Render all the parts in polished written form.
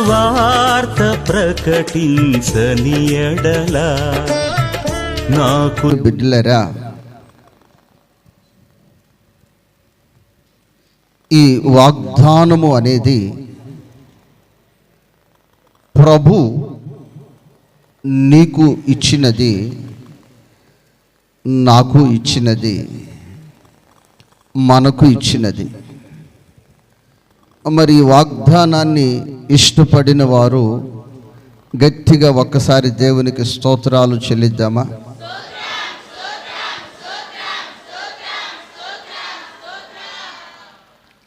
సువార్త ప్రకటించని ఎడల నాకు బిడ్డలరా, ఈ వాగ్దానము అనేది ప్రభు నీకు ఇచ్చినది, నాకు ఇచ్చినది, మనకు ఇచ్చినది. మరి ఈ వాగ్దానాన్ని ఇష్టపడిన వారు గట్టిగా ఒక్కసారి దేవునికి స్తోత్రాలు చెల్లిద్దామా?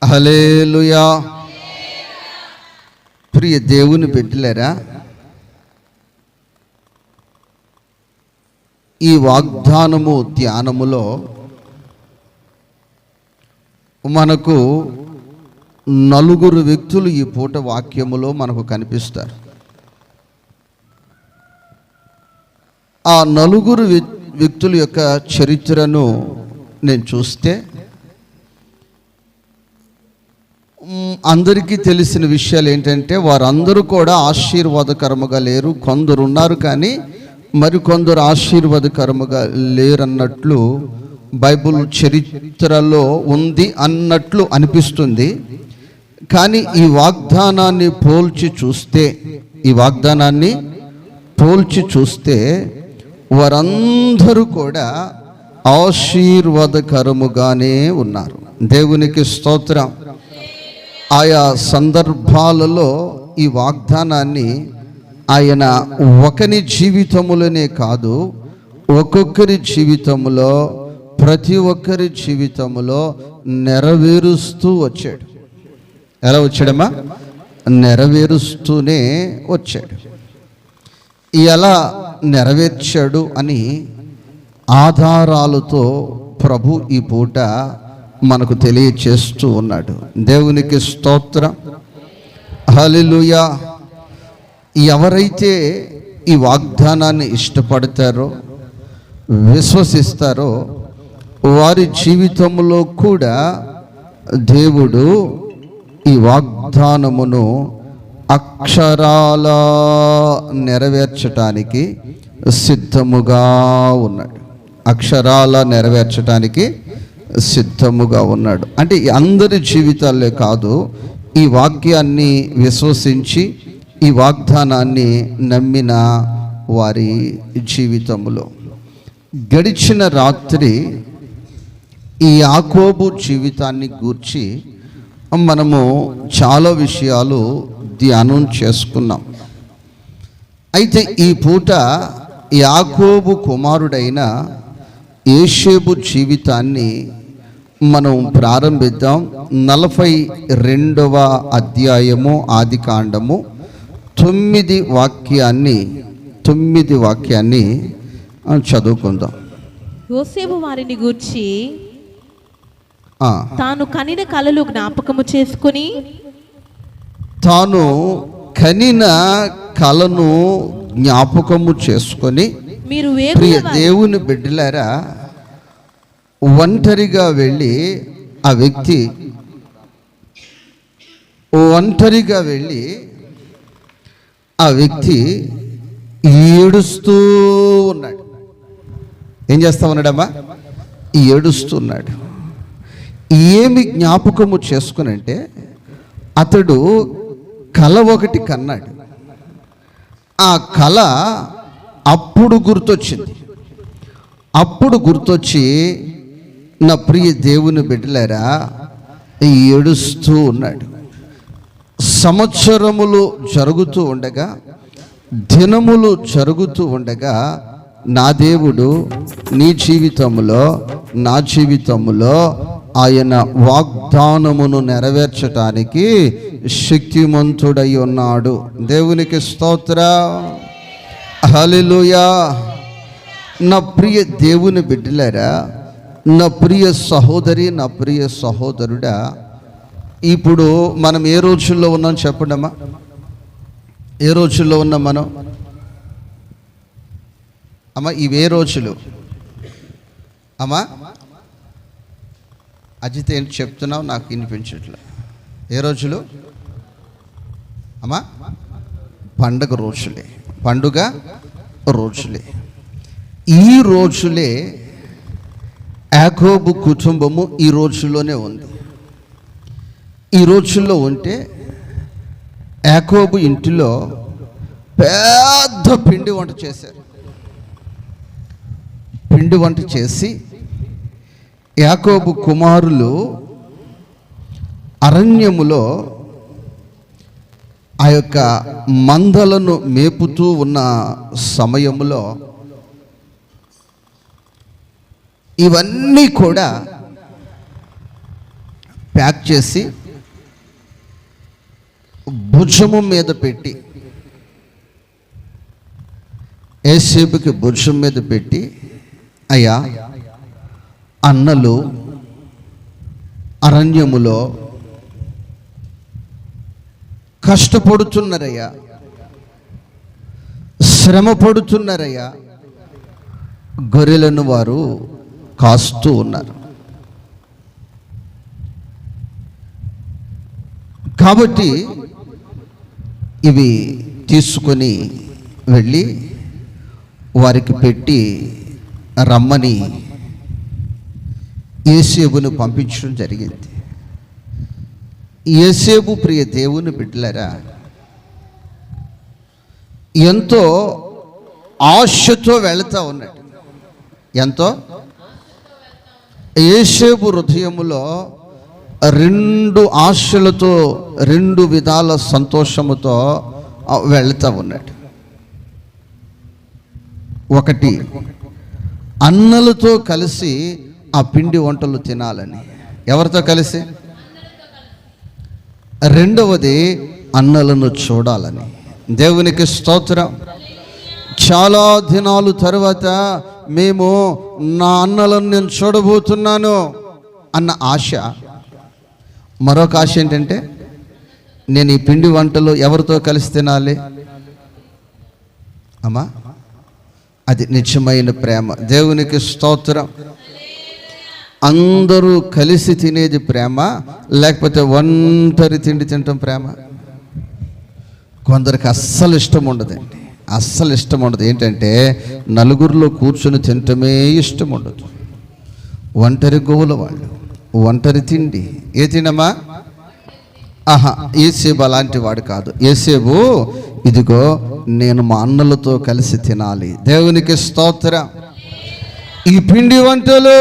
హల్లెలూయా. ప్రియ దేవుని బిడ్డలారా, ఈ వాగ్దానము ధ్యానములో మనకు నలుగురు వ్యక్తులు ఈ పూట వాక్యములో మనకు కనిపిస్తారు. ఆ నలుగురు వ్యక్తుల యొక్క చరిత్రను నేను చూస్తే అందరికీ తెలిసిన విషయాలు ఏంటంటే వారందరూ కూడా ఆశీర్వాదకరముగా లేరు. కొందరు ఉన్నారు కానీ మరికొందరు ఆశీర్వాదకరముగా లేరన్నట్లు బైబిల్ చరిత్రలో ఉంది అన్నట్లు అనిపిస్తుంది. కానీ ఈ వాగ్దానాన్ని పోల్చి చూస్తే వారందరూ కూడా ఆశీర్వాదకరముగానే ఉన్నారు. దేవునికి స్తోత్రం. ఆయా సందర్భాలలో ఈ వాగ్దానాన్ని ఆయన ఒకరి జీవితములోనే కాదు, ఒక్కొక్కరి జీవితంలో, ప్రతి ఒక్కరి జీవితంలో నెరవేరుస్తూ వచ్చాడు. ఎలా వచ్చాడమ్మా? నెరవేరుస్తూనే వచ్చాడు. ఎలా నెరవేర్చాడు అని ఆధారాలతో ప్రభు ఈ పూట మనకు తెలియచేస్తూ ఉన్నాడు. దేవునికి స్తోత్రం. హల్లెలూయా. ఎవరైతే ఈ వాగ్దానాన్ని ఇష్టపడతారో, విశ్వసిస్తారో, వారి జీవితంలో కూడా దేవుడు ఈ వాగ్దానమును అక్షరాల నెరవేర్చటానికి సిద్ధముగా ఉన్నాడు. అక్షరాల నెరవేర్చటానికి సిద్ధముగా ఉన్నాడు. అంటే అందరి జీవితాలే కాదు, ఈ వాక్యాన్ని విశ్వసించి ఈ వాగ్దానాన్ని నమ్మిన వారి జీవితంలో. గడిచిన రాత్రి ఈ యాకోబు జీవితాన్ని గూర్చి మనము చాలా విషయాలు ధ్యానం చేసుకున్నాం. అయితే ఈ పూట యాకోబు కుమారుడైన యోసేపు జీవితాన్ని మనం ప్రారంభిద్దాం. 42వ అధ్యాయము ఆదికాండము 9 వాక్యాన్ని చదువుకుందాం. యోసేపు వారిని గూర్చి తాను కనిన కలలు జ్ఞాపకము చేసుకుని, తాను కనిన కలను జ్ఞాపకము చేసుకొని, మీరు ప్రియ దేవుని బిడ్డలారా, ఒంటరిగా వెళ్ళి ఆ వ్యక్తి ఏడుస్తూ ఉన్నాడు. ఏం చేస్తా ఉన్నాడమ్మా? ఏడుస్తున్నాడు. ఏమి జ్ఞాపకము చేసుకునంటే, అతడు కల ఒకటి కన్నాడు. ఆ కల అప్పుడు గుర్తొచ్చి నా ప్రియ దేవుని బిడ్డలారా ఏడుస్తూ ఉన్నాడు. సంవత్సరములు జరుగుతూ ఉండగా, దినములు జరుగుతూ ఉండగా, నా దేవుడు నీ జీవితంలో, నా జీవితంలో ఆయన వాగ్దానమును నెరవేర్చటానికి శక్తిమంతుడై ఉన్నాడు. దేవునికి స్తోత్రం. హల్లెలూయా. నా ప్రియ దేవుని బిడ్డలారా, నా ప్రియ సహోదరి, నా ప్రియ సహోదరుడా, ఇప్పుడు మనం ఏ రోజుల్లో ఉన్నాం చెప్పండి అమ్మా? ఏ రోజుల్లో ఉన్నాం మనం అమ్మా? ఇవే రోజులు అమ్మా? అజిత్ ఏంటి చెప్తున్నావు? నాకు వినిపించట్లే. ఏ రోజులు అమ్మా? పండగ రోజులే, పండుగ రోజులే. ఈ రోజులే యాకోబు కుటుంబము ఈ రోజుల్లోనే ఉంది. ఈ రోజుల్లో ఉంటే యాకోబు ఇంటిలో పెద్ద పిండి వంట చేశారు. పిండి వంట చేసి యాకోబు కుమారులు అరణ్యములో ఆ యొక్క మందలను మేపుతూ ఉన్న సమయములో ఇవన్నీ కూడా ప్యాక్ చేసి భుజము మీద పెట్టి, యోసేపుకి భుజం మీద పెట్టి, అయ్యా అన్నలు అరణ్యములో కష్టపడుతున్నారయ్యా, శ్రమ పడుతున్నారయ్యా, గొర్రెలను వారు కాస్తూ ఉన్నారు. కాబట్టి ఇవి తీసుకొని వెళ్ళి వారికి పెట్టి రమ్మని యోసేపును పంపించడం జరిగింది. యోసేపు ప్రియ దేవుని బిడ్డలారా, ఎంతో ఆశతో వెళుతూ ఉన్నాడు. ఎంతో యోసేపు హృదయములో రెండు ఆశలతో, రెండు విధాల సంతోషముతో వెళుతూ ఉన్నాడు. ఒకటి, అన్నలతో కలిసి ఆ పిండి వంటలు తినాలని. ఎవరితో కలిసి? రెండవది, అన్నలను చూడాలని. దేవునికి స్తోత్రం. చాలా దినాలు తరువాత మేము నా అన్నలను నేను చూడబోతున్నాను అన్న ఆశ. మరొక ఆశ ఏంటంటే, నేను ఈ పిండి వంటలు ఎవరితో కలిసి తినాలి? అమ్మా, అది నిజమైన ప్రేమ. దేవునికి స్తోత్రం. అందరూ కలిసి తినేది ప్రేమ, లేకపోతే ఒంటరి తిండి తినటం ప్రేమ? కొందరికి అస్సలు ఇష్టం ఉండదండి, అస్సలు ఇష్టం ఉండదు. ఏంటంటే, నలుగురిలో కూర్చొని తినటమే ఇష్టం ఉండదు. ఒంటరి గోవుల వాళ్ళు, ఒంటరి తిండి. ఏ తినమా? ఆహా, యోసేపు అలాంటి వాడు కాదు. యోసేపు, ఇదిగో నేను మా అన్నలతో కలిసి తినాలి. దేవునికి స్తోత్రం. ఈ పిండి వంటలు,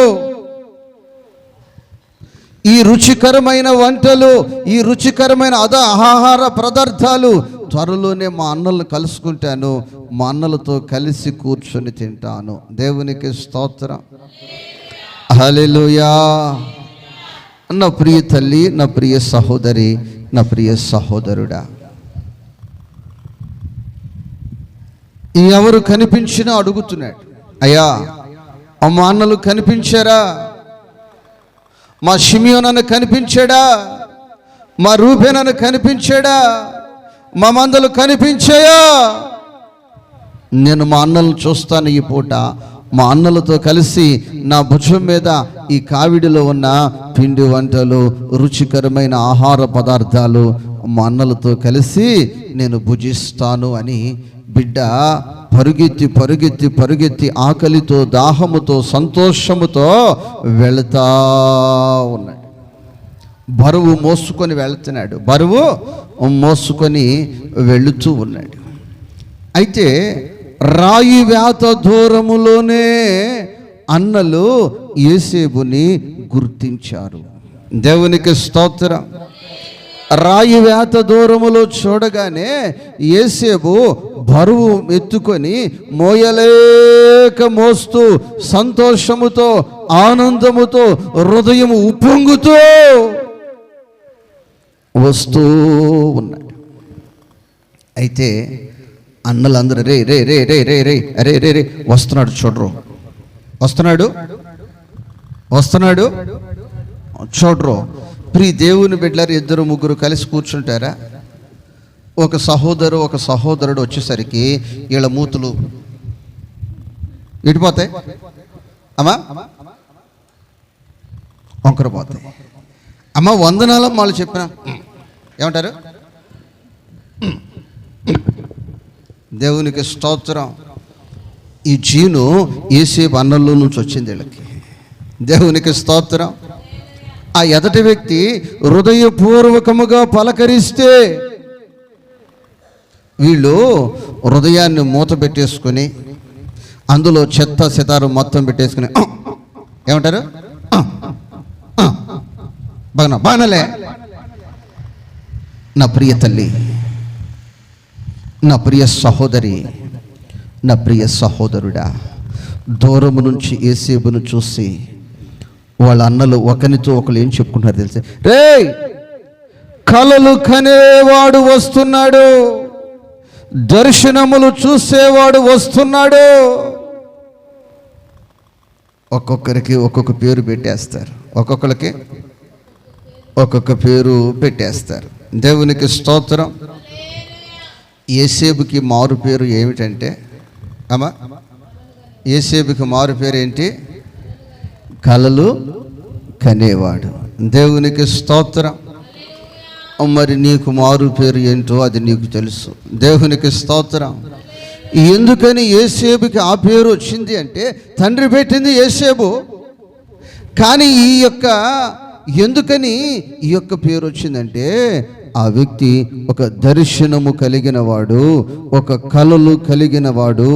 ఈ రుచికరమైన వంటలు, ఈ రుచికరమైన ఆహార పదార్థాలు త్వరలోనే మా అన్నలను కలుసుకుంటాను, మా అన్నలతో కలిసి కూర్చొని తింటాను. దేవునికి స్తోత్రం. హల్లెలూయా. నా ప్రియ తల్లి, నా ప్రియ సహోదరి, నా ప్రియ సహోదరుడా, ఎవరు కనిపించినా అడుగుతున్నాడు, అయ్యా మా అన్నలు కనిపించారా? మా షిమియోనను కనిపించాడా? మా రూబేనను కనిపించాడా? మా మందలు కనిపించాయా? నేను మా అన్నలను చూస్తాను ఈ పూట. మా అన్నలతో కలిసి నా భుజం మీద ఈ కావిడిలో ఉన్న పిండి వంటలు, రుచికరమైన ఆహార పదార్థాలు మా అన్నలతో కలిసి నేను భుజిస్తాను అని బిడ్డ పరుగెత్తి పరుగెత్తి పరుగెత్తి ఆకలితో, దాహముతో, సంతోషముతో వెళుతా ఉన్నాడు. బరువు మోసుకొని వెళుతున్నాడు, బరువు మోసుకొని వెళుతూ ఉన్నాడు. అయితే రాయి వేత దూరములోనే అన్నలు యోసేపుని గుర్తించారు. దేవునికి స్తోత్రం. రాయి వేత దూరములో చూడగానే యోసేపు బరువు ఎత్తుకొని మోయలేక మోస్తూ సంతోషముతో, ఆనందముతో, హృదయం ఉప్పొంగుతూ వస్తూ ఉన్నాడు. అయితే అన్నలందరూ రే రే రే రే రే రే అరే రే రే వస్తున్నాడు, చూడరు, వస్తున్నాడు వస్తున్నాడు చూడరు. ప్రియ దేవుని బిడ్డలారు, ఇద్దరు ముగ్గురు కలిసి కూర్చుంటారా? ఒక సహోదరుడు వచ్చేసరికి వీళ్ళ మూతులు ఇటుపోతాయి, అమ్మా వంకరపోతాయి. అమ్మ వందనాలు వాళ్ళు చెప్పిన ఏమంటారు? దేవునికి స్తోత్రం. ఈ జీను యోసేపు అన్నంలో నుంచి వచ్చింది వీళ్ళకి. దేవునికి స్తోత్రం. ఆ ఎదటి వ్యక్తి హృదయపూర్వకముగా పలకరిస్తే వీళ్ళు హృదయాన్ని మూత పెట్టేసుకుని అందులో చెత్త సితారు మొత్తం పెట్టేసుకుని ఏమంటారు, బాగానలే. నా ప్రియ తల్లి, నా ప్రియ సహోదరి, నా ప్రియ సహోదరుడా, దూరము నుంచి యోసేపును చూసి వాళ్ళ అన్నలు ఒకరితో ఒకరు ఏం చెప్పుకుంటారు తెలిసి, రే కలలు కనేవాడు వస్తున్నాడు, దర్శనములు చూసేవాడు వస్తున్నాడు. ఒక్కొక్కరికి ఒక్కొక్క పేరు పెట్టేస్తారు, ఒక్కొక్కరికి ఒక్కొక్క పేరు పెట్టేస్తారు. దేవునికి స్తోత్రం. యోసేపుకి మారు పేరు ఏమిటంటే, అమ్మా యోసేపుకి మారు పేరు ఏంటి? కలలు కనేవాడు. దేవునికి స్తోత్రం. మరి నీకు మారు పేరు ఏంటో అది నీకు తెలుసు. దేవునికి స్తోత్రం. ఎందుకని యోసేపుకి ఆ పేరు వచ్చింది అంటే, తండ్రి పెట్టింది యోసేపు, కానీ ఎందుకని ఈ యొక్క పేరు వచ్చిందంటే, ఆ వ్యక్తి ఒక దర్శనము కలిగిన వాడు, ఒక కలలు కలిగిన వాడు,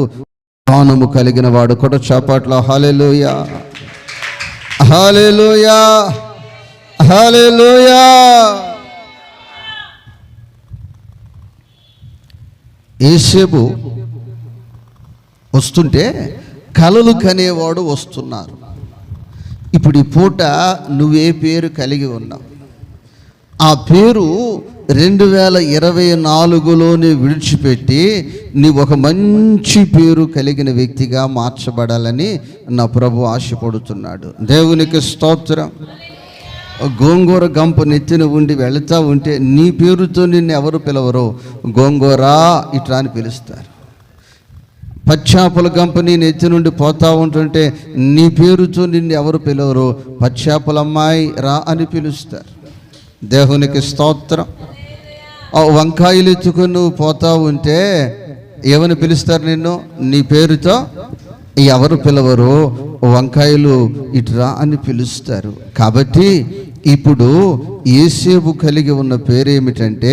జ్ఞానము కలిగిన వాడు. కూడా చప్పట్ల హల్లెలూయా, హల్లెలూయా, హల్లెలూయా. యోసేపు వస్తుంటే కలలు కనేవాడు వస్తున్నారు. ఇప్పుడు ఈ పూట నువ్వే పేరు కలిగి ఉన్నావు? ఆ పేరు 2024లోనే విడిచిపెట్టి నీవు ఒక మంచి పేరు కలిగిన వ్యక్తిగా మార్చబడాలని నా ప్రభు ఆశపడుతున్నాడు. దేవునికి స్తోత్రం. గోంగూర గంప నెత్తిన ఉండి వెళుతూ ఉంటే నీ పేరుతో నిన్ను ఎవరు పిలవరో, గోంగూరా ఇట్లా అని పిలుస్తారు. పచ్చాపల గంప నీ నెత్తి నుండి పోతా ఉంటుంటే నీ పేరుతో నిన్ను ఎవరు పిలవరో, పచ్చాపలమ్మాయి రా అని పిలుస్తారు. దేవునికి స్తోత్రం. వంకాయలు ఎత్తుకుని నువ్వు పోతా ఉంటే ఏమని పిలుస్తారు నిన్ను? నీ పేరుతో ఎవరు పిలవరు, వంకాయలు ఇటురా అని పిలుస్తారు. కాబట్టి ఇప్పుడు యోసేపు కలిగి ఉన్న పేరేమిటంటే,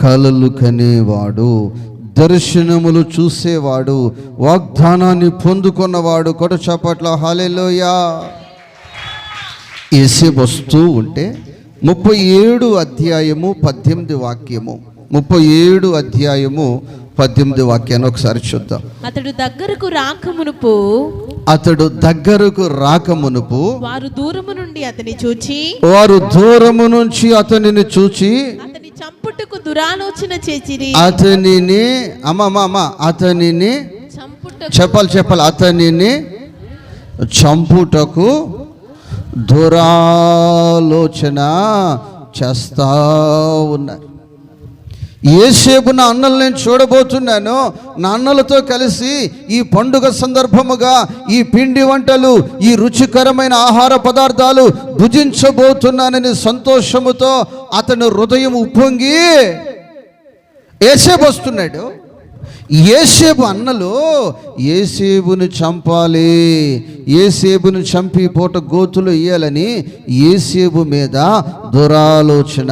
కలలు కనేవాడు, దర్శనములు చూసేవాడు, వాగ్దానాన్ని పొందుకున్నవాడు. కూడా చప్పట్ల హల్లెలూయా. యోసేపు వస్తూ ఉంటే 37 అధ్యాయము 18 వాక్యము, 37 అధ్యాయము 18 వాక్యాన్ని ఒకసారి చూద్దాం. అతడు దగ్గరకు రాకమునుపు వారు దూరము నుండి అతని చూచి, దూరము నుంచి అతనిని చూచి అతని చంపుటకు దురాలోచన చేసిరి. అతనిని అతనిని చెప్పాలి అతనిని చంపుటకు దురాలోచన చేస్తా ఉన్నారు. యోసేపు నా అన్నలు నేను చూడబోతున్నాను, నా అన్నలతో కలిసి ఈ పండుగ సందర్భముగా ఈ పిండి వంటలు, ఈ రుచికరమైన ఆహార పదార్థాలు భుజించబోతున్నానని సంతోషముతో అతను హృదయం ఉప్పొంగి యోసేపు వస్తున్నాడు. యోసేపు అన్నలు యోసేపును చంపాలి, యోసేపును చంపి పూట గోతులు ఇయ్యాలని యోసేపు మీద దురాలోచన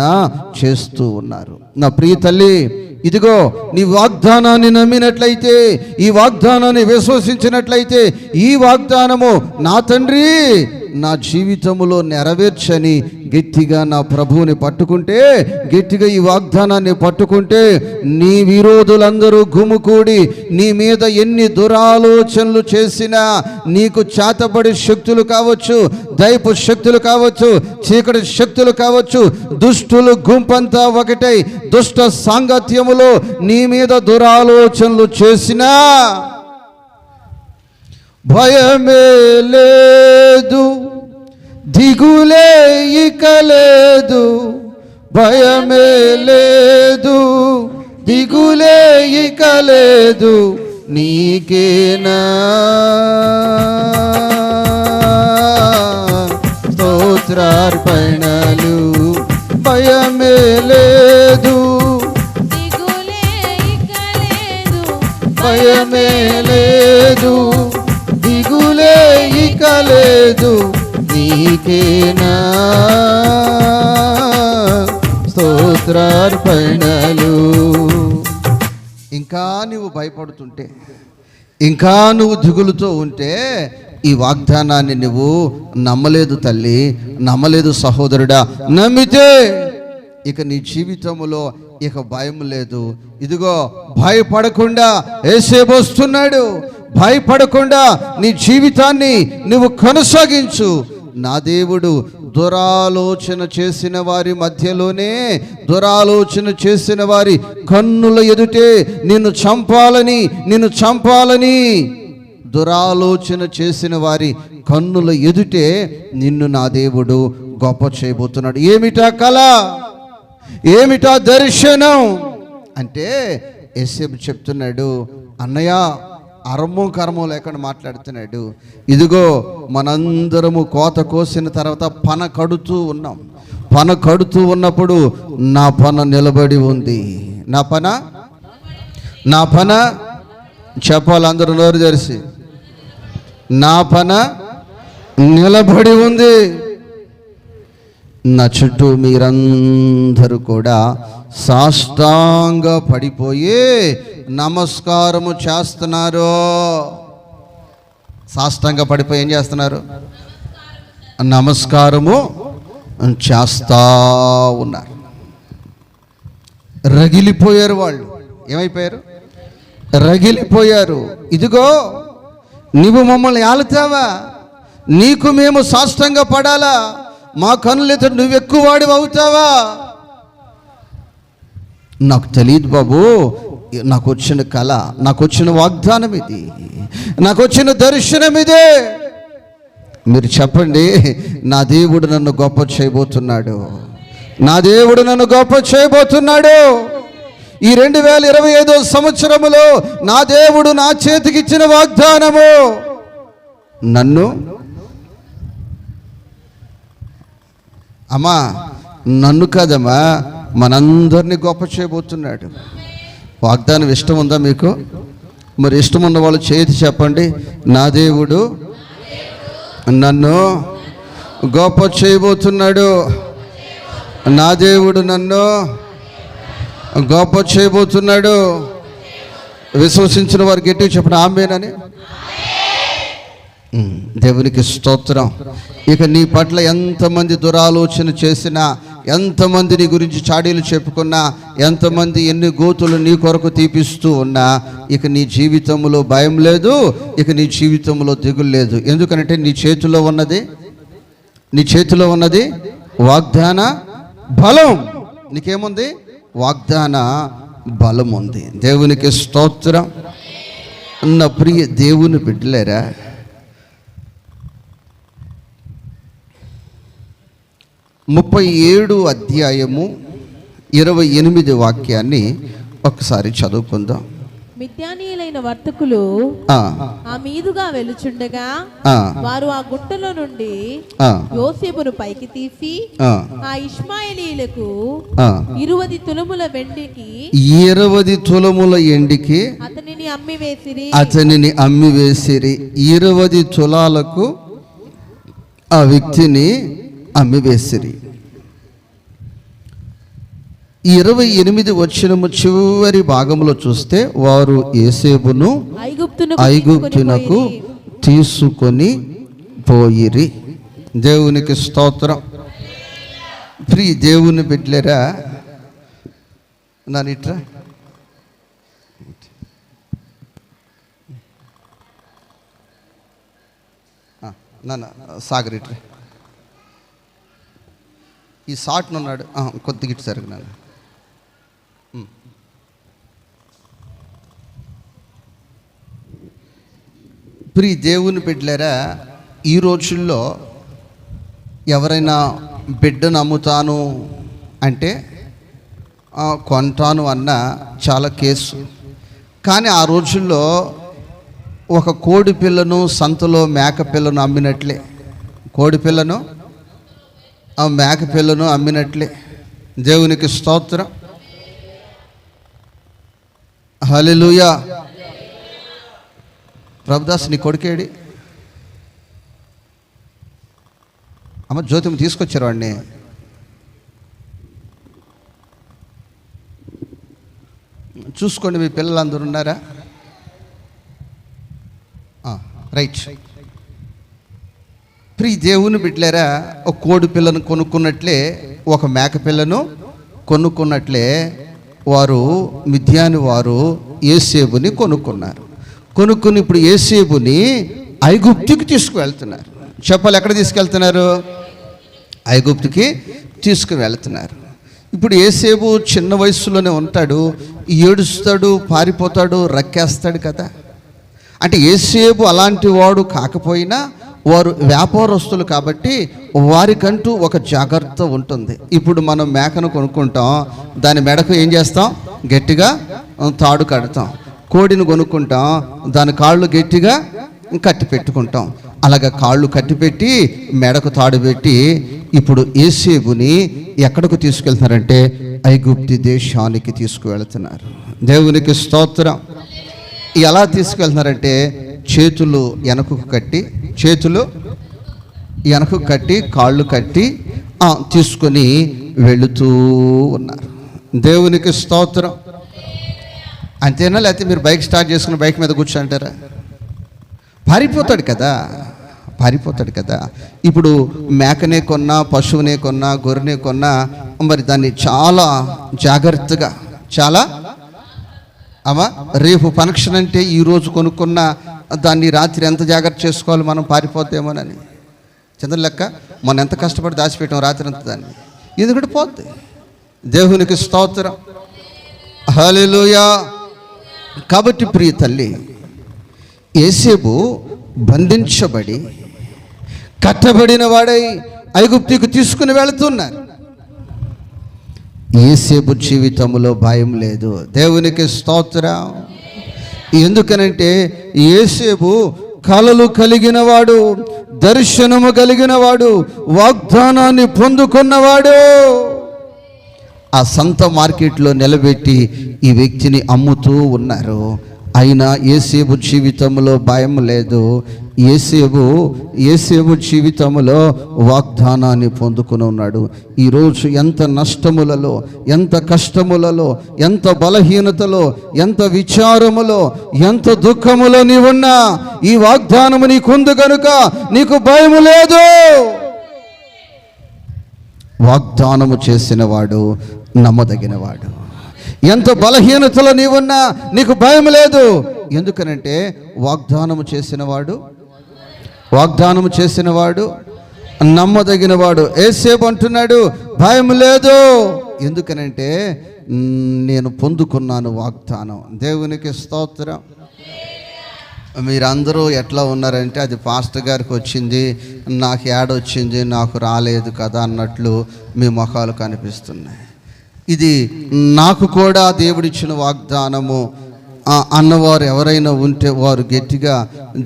చేస్తూ ఉన్నారు. నా ప్రియ తల్లి, ఇదిగో నీ వాగ్దానాన్ని నమ్మినట్లయితే, ఈ వాగ్దానాన్ని విశ్వసించినట్లయితే, ఈ వాగ్దానము నా తండ్రి నా జీవితంలో నెరవేర్చని గట్టిగా నా ప్రభువుని పట్టుకుంటే, గట్టిగా ఈ వాగ్దానాన్ని పట్టుకుంటే, నీ విరోధులందరూ గుమికూడి నీ మీద ఎన్ని దురాలోచనలు చేసినా, నీకు చేతబడి శక్తులు కావచ్చు, దైపు శక్తులు కావచ్చు, చీకటి శక్తులు కావచ్చు, దుష్టులు గుంపంతా ఒకటై దుష్ట సాంగత్యములో నీ మీద దురాలోచనలు చేసినా భయమే లేదు, దిగులే ఇక లేదు, భయమే లేదు, దిగులే ఇక లేదు, నీకేనా స్తోత్రార్పణలు. భయమే లేదు, లేదు, నీకేనా స్తోత్రార్పణలు. ఇంకా నువ్వు భయపడుతుంటే, ఇంకా నువ్వు దిగులుతో ఉంటే ఈ వాగ్దానాన్ని నువ్వు నమ్మలేదు తల్లి, నమ్మలేదు సహోదరుడా. నమ్మితే ఇక నీ జీవితంలో ఇక భయం లేదు. ఇదిగో భయపడకుండా యేసేపు వస్తున్నాడు. భయపడకుండా నీ జీవితాన్ని నువ్వు కొనసాగించు. నా దేవుడు దురాలోచన చేసిన వారి మధ్యలోనే, దురాలోచన చేసిన వారి కన్నుల ఎదుటే నిన్ను చంపాలని దురాలోచన చేసిన వారి కన్నుల ఎదుటే నిన్ను నా దేవుడు గొప్ప చేయబోతున్నాడు. ఏమిటా కళ, ఏమిటా దర్శనం అంటే యేసేపు చెప్తున్నాడు, అన్నయ్య అరమో కర్మం లేకుండా మాట్లాడుతున్నాడు. ఇదిగో మనందరము కోత కోసిన తర్వాత పన కడుతూ ఉన్నాం. పన కడుతూ ఉన్నప్పుడు నా పన నిలబడి ఉంది. నా పన చెప్పాలి అందరూ నోరు తెరిచి, నా పన నిలబడి ఉంది. నా చుట్టూ మీరందరూ కూడా సాష్టాంగ పడిపోయి నమస్కారము చేస్తున్నారు. సాష్టాంగ పడిపోయి ఏం చేస్తున్నారు? నమస్కారము చేస్తా ఉన్నారు. రగిలిపోయారు వాళ్ళు. ఏమైపోయారు? రగిలిపోయారు. ఇదిగో నీవు మమ్మల్ని ఆలుతావా? నీకు మేము సాష్టాంగ పడాలా? మా కనులెత్త నువ్వు ఎక్కువ వాడివి అవుతావా? నాకు తెలియదు బాబు, నాకు వచ్చిన కళ, నాకు వచ్చిన వాగ్దానం ఇది, నాకు వచ్చిన దర్శనం ఇదే. మీరు చెప్పండి, నా దేవుడు నన్ను గొప్ప చేయబోతున్నాడు, నా దేవుడు నన్ను గొప్ప చేయబోతున్నాడు. ఈ 2025 సంవత్సరములో నా దేవుడు నా చేతికి ఇచ్చిన వాగ్దానము నన్ను, అమ్మా నన్ను కాదమ్మా, మనందరినీ గొప్ప చేయబోతున్నాడు. వాగ్దానం ఇష్టం ఉందా మీకు? మరి ఇష్టం ఉన్న వాళ్ళు చేతి చెప్పండి, నా దేవుడు నన్ను గొప్ప చేయబోతున్నాడు, నా దేవుడు నన్ను గొప్ప చేయబోతున్నాడు. విశ్వసించిన వారు గట్టిగా చెప్పండి ఆమేనని. దేవునికి స్తోత్రం. ఇక నీ పట్ల ఎంతమంది దురాలోచన చేసినా, ఎంతమంది నీ గురించి చాడీలు చెప్పుకున్నా, ఎంతమంది ఎన్ని గోతులు నీ కొరకు తీపిస్తూ ఉన్నా, ఇక నీ జీవితంలో భయం లేదు, ఇక నీ జీవితంలో దిగులు లేదు. ఎందుకంటే నీ చేతిలో ఉన్నది వాగ్దాన బలం. నీకేముంది? వాగ్దాన బలం ఉంది. దేవునికి స్తోత్రం. నా ప్రియ దేవుని బిడ్డలారా, 37 అధ్యాయము 28 వాక్యాన్ని ఒకసారి చదువుకుందాం. మిద్యానీయులైన వర్తకులు ఆ మీదుగా వెలుచుండగా వారు ఆ గుట్టలో నుండి యోసేపును పైకి తీసి ఆ ఇష్మాయేలీయులకు 20 తులముల వెండికి 20 తులముల ఎండికి అతనిని అమ్మివేసిరి. 20 తులాలకు ఆ వ్యక్తిని అమ్మివేసిరి. 28 వచనము చివరి భాగంలో చూస్తే, వారు యోసేపును ఐగుప్తునకు తీసుకొని పోయిరి. దేవునికి స్తోత్రం. ప్రియ దేవుని బిడ్డలారా, నానిట్రా నాన్న సాగర్ ఇట్రా, ఈ షాట్ను ఉన్నాడు కొద్దిగా ఇటు సరిగ్గా నాన్న. ప్రియ దేవుని బిడ్డలారా, ఈ రోజుల్లో ఎవరైనా బిడ్డను అమ్ముతాను అంటే కొంటాను అన్న చాలా కేసు. కానీ ఆ రోజుల్లో ఒక కోడి పిల్లను సంతలో మేక పిల్లను అమ్మినట్లే, కోడి పిల్లను మేక పిల్లను అమ్మినట్లే. దేవునికి స్తోత్రం. హల్లెలూయా. ప్రభుదాస్ నీ కొడుకేడి? అమ్మ జ్యోతిని తీసుకొచ్చారు వాడిని. చూసుకోండి, మీ పిల్లలందరూ ఉన్నారా? రైట్. ప్రియ దేవుని బిడ్డలారా, ఒక కోడి పిల్లను కొనుక్కున్నట్లే, ఒక మేక పిల్లను కొనుక్కున్నట్లే వారు మిద్యాని వారు యోసేపుని కొనుక్కున్నారు. కొనుక్కుని ఇప్పుడు యోసేపుని ఐగుప్తుకి తీసుకువెళ్తున్నారు. చెప్పాలి, ఎక్కడ తీసుకెళ్తున్నారు? ఐగుప్తుకి తీసుకువెళ్తున్నారు. ఇప్పుడు యోసేపు చిన్న వయసులోనే ఉంటాడు, ఏడుస్తాడు, పారిపోతాడు, రక్కేస్తాడు కదా. అంటే యోసేపు అలాంటి వాడు కాకపోయినా వారు వ్యాపారస్తులు కాబట్టి వారికంటూ ఒక జాగ్రత్త ఉంటుంది. ఇప్పుడు మనం మేకను కొనుక్కుంటాం, దాని మెడకు ఏం చేస్తాం? గట్టిగా తాడు కడతాం. కోడిని కొనుక్కుంటాం, దాని కాళ్ళు గట్టిగా కట్టి పెట్టుకుంటాం. అలాగ కాళ్ళు కట్టిపెట్టి మెడకు తాడు పెట్టి ఇప్పుడు యోసేపుని ఎక్కడికి తీసుకెళ్తున్నారంటే ఐగుప్తు దేశానికి తీసుకువెళ్తున్నారు. దేవునికి స్తోత్రం. ఎలా తీసుకెళ్తున్నారంటే చేతులు వెనకకు కట్టి కాళ్ళు కట్టి తీసుకొని వెళుతూ ఉన్నారు. దేవునికి స్తోత్రం. అంతేనా? లేకపోతే మీరు బైక్ స్టార్ట్ చేసుకుని బైక్ మీద కూర్చుంటారా? పారిపోతాడు కదా. ఇప్పుడు మేకనే కొన్నా, పశువునే కొన్నా, గొర్రెనే కొన్నా, మరి దాన్ని చాలా జాగ్రత్తగా రేపు ఫంక్షన్ అంటే ఈరోజు కొనుక్కున్న దాన్ని రాత్రి ఎంత జాగ్రత్త చేసుకోవాలి మనం, పారిపోతేమోనని. చంద్ర లెక్క మనం ఎంత కష్టపడి దాచిపెట్టాం రాత్రి అంతా దాన్ని, ఎందుకంటే పోద్ది. దేవునికి స్తోత్రం, హల్లెలూయా. కాబట్టి ప్రియ తల్లి, యోసేపు బంధించబడి కట్టబడిన వాడై ఐగుప్తుకు తీసుకుని వెళుతున్నారు. యోసేపు జీవితంలో భయం లేదు. దేవునికి స్తోత్రం. ఎందుకనంటే యోసేపు కలలు కలిగిన వాడు, దర్శనము కలిగిన వాడు, వాగ్దానాన్ని పొందుకున్నవాడు. ఆ సంత మార్కెట్లో నిలబెట్టి ఈ వ్యక్తిని అమ్ముతూ ఉన్నారు. అయినా యోసేపు జీవితంలో భయం లేదు. యోసేపు జీవితంలో వాగ్దానాన్ని పొందుకుని ఉన్నాడు. ఈరోజు ఎంత నష్టములలో, ఎంత కష్టములలో, ఎంత బలహీనతలో, ఎంత విచారములో, ఎంత దుఃఖములో నీవున్నా ఈ వాగ్దానము నీకుంది కనుక నీకు భయము లేదు. వాగ్దానము చేసినవాడు నమ్మదగినవాడు. ఎంత బలహీనతలో నీవున్నా నీకు భయం లేదు. ఎందుకనంటే వాగ్దానము చేసినవాడు నమ్మదగినవాడు. యోసేపు అంటున్నాడు భయం లేదు. ఎందుకనంటే నేను పొందుకున్నాను వాగ్దానం. దేవునికి స్తోత్రం. మీరందరూ ఎట్లా ఉన్నారంటే అది పాస్టర్ గారికి వచ్చింది, నాకు యాడొచ్చింది, నాకు రాలేదు కదా అన్నట్లు మీ ముఖాలు కనిపిస్తున్నాయి. ఇది నాకు కూడా దేవుడిచ్చిన వాగ్దానము అన్నవారు ఎవరైనా ఉంటే వారు గట్టిగా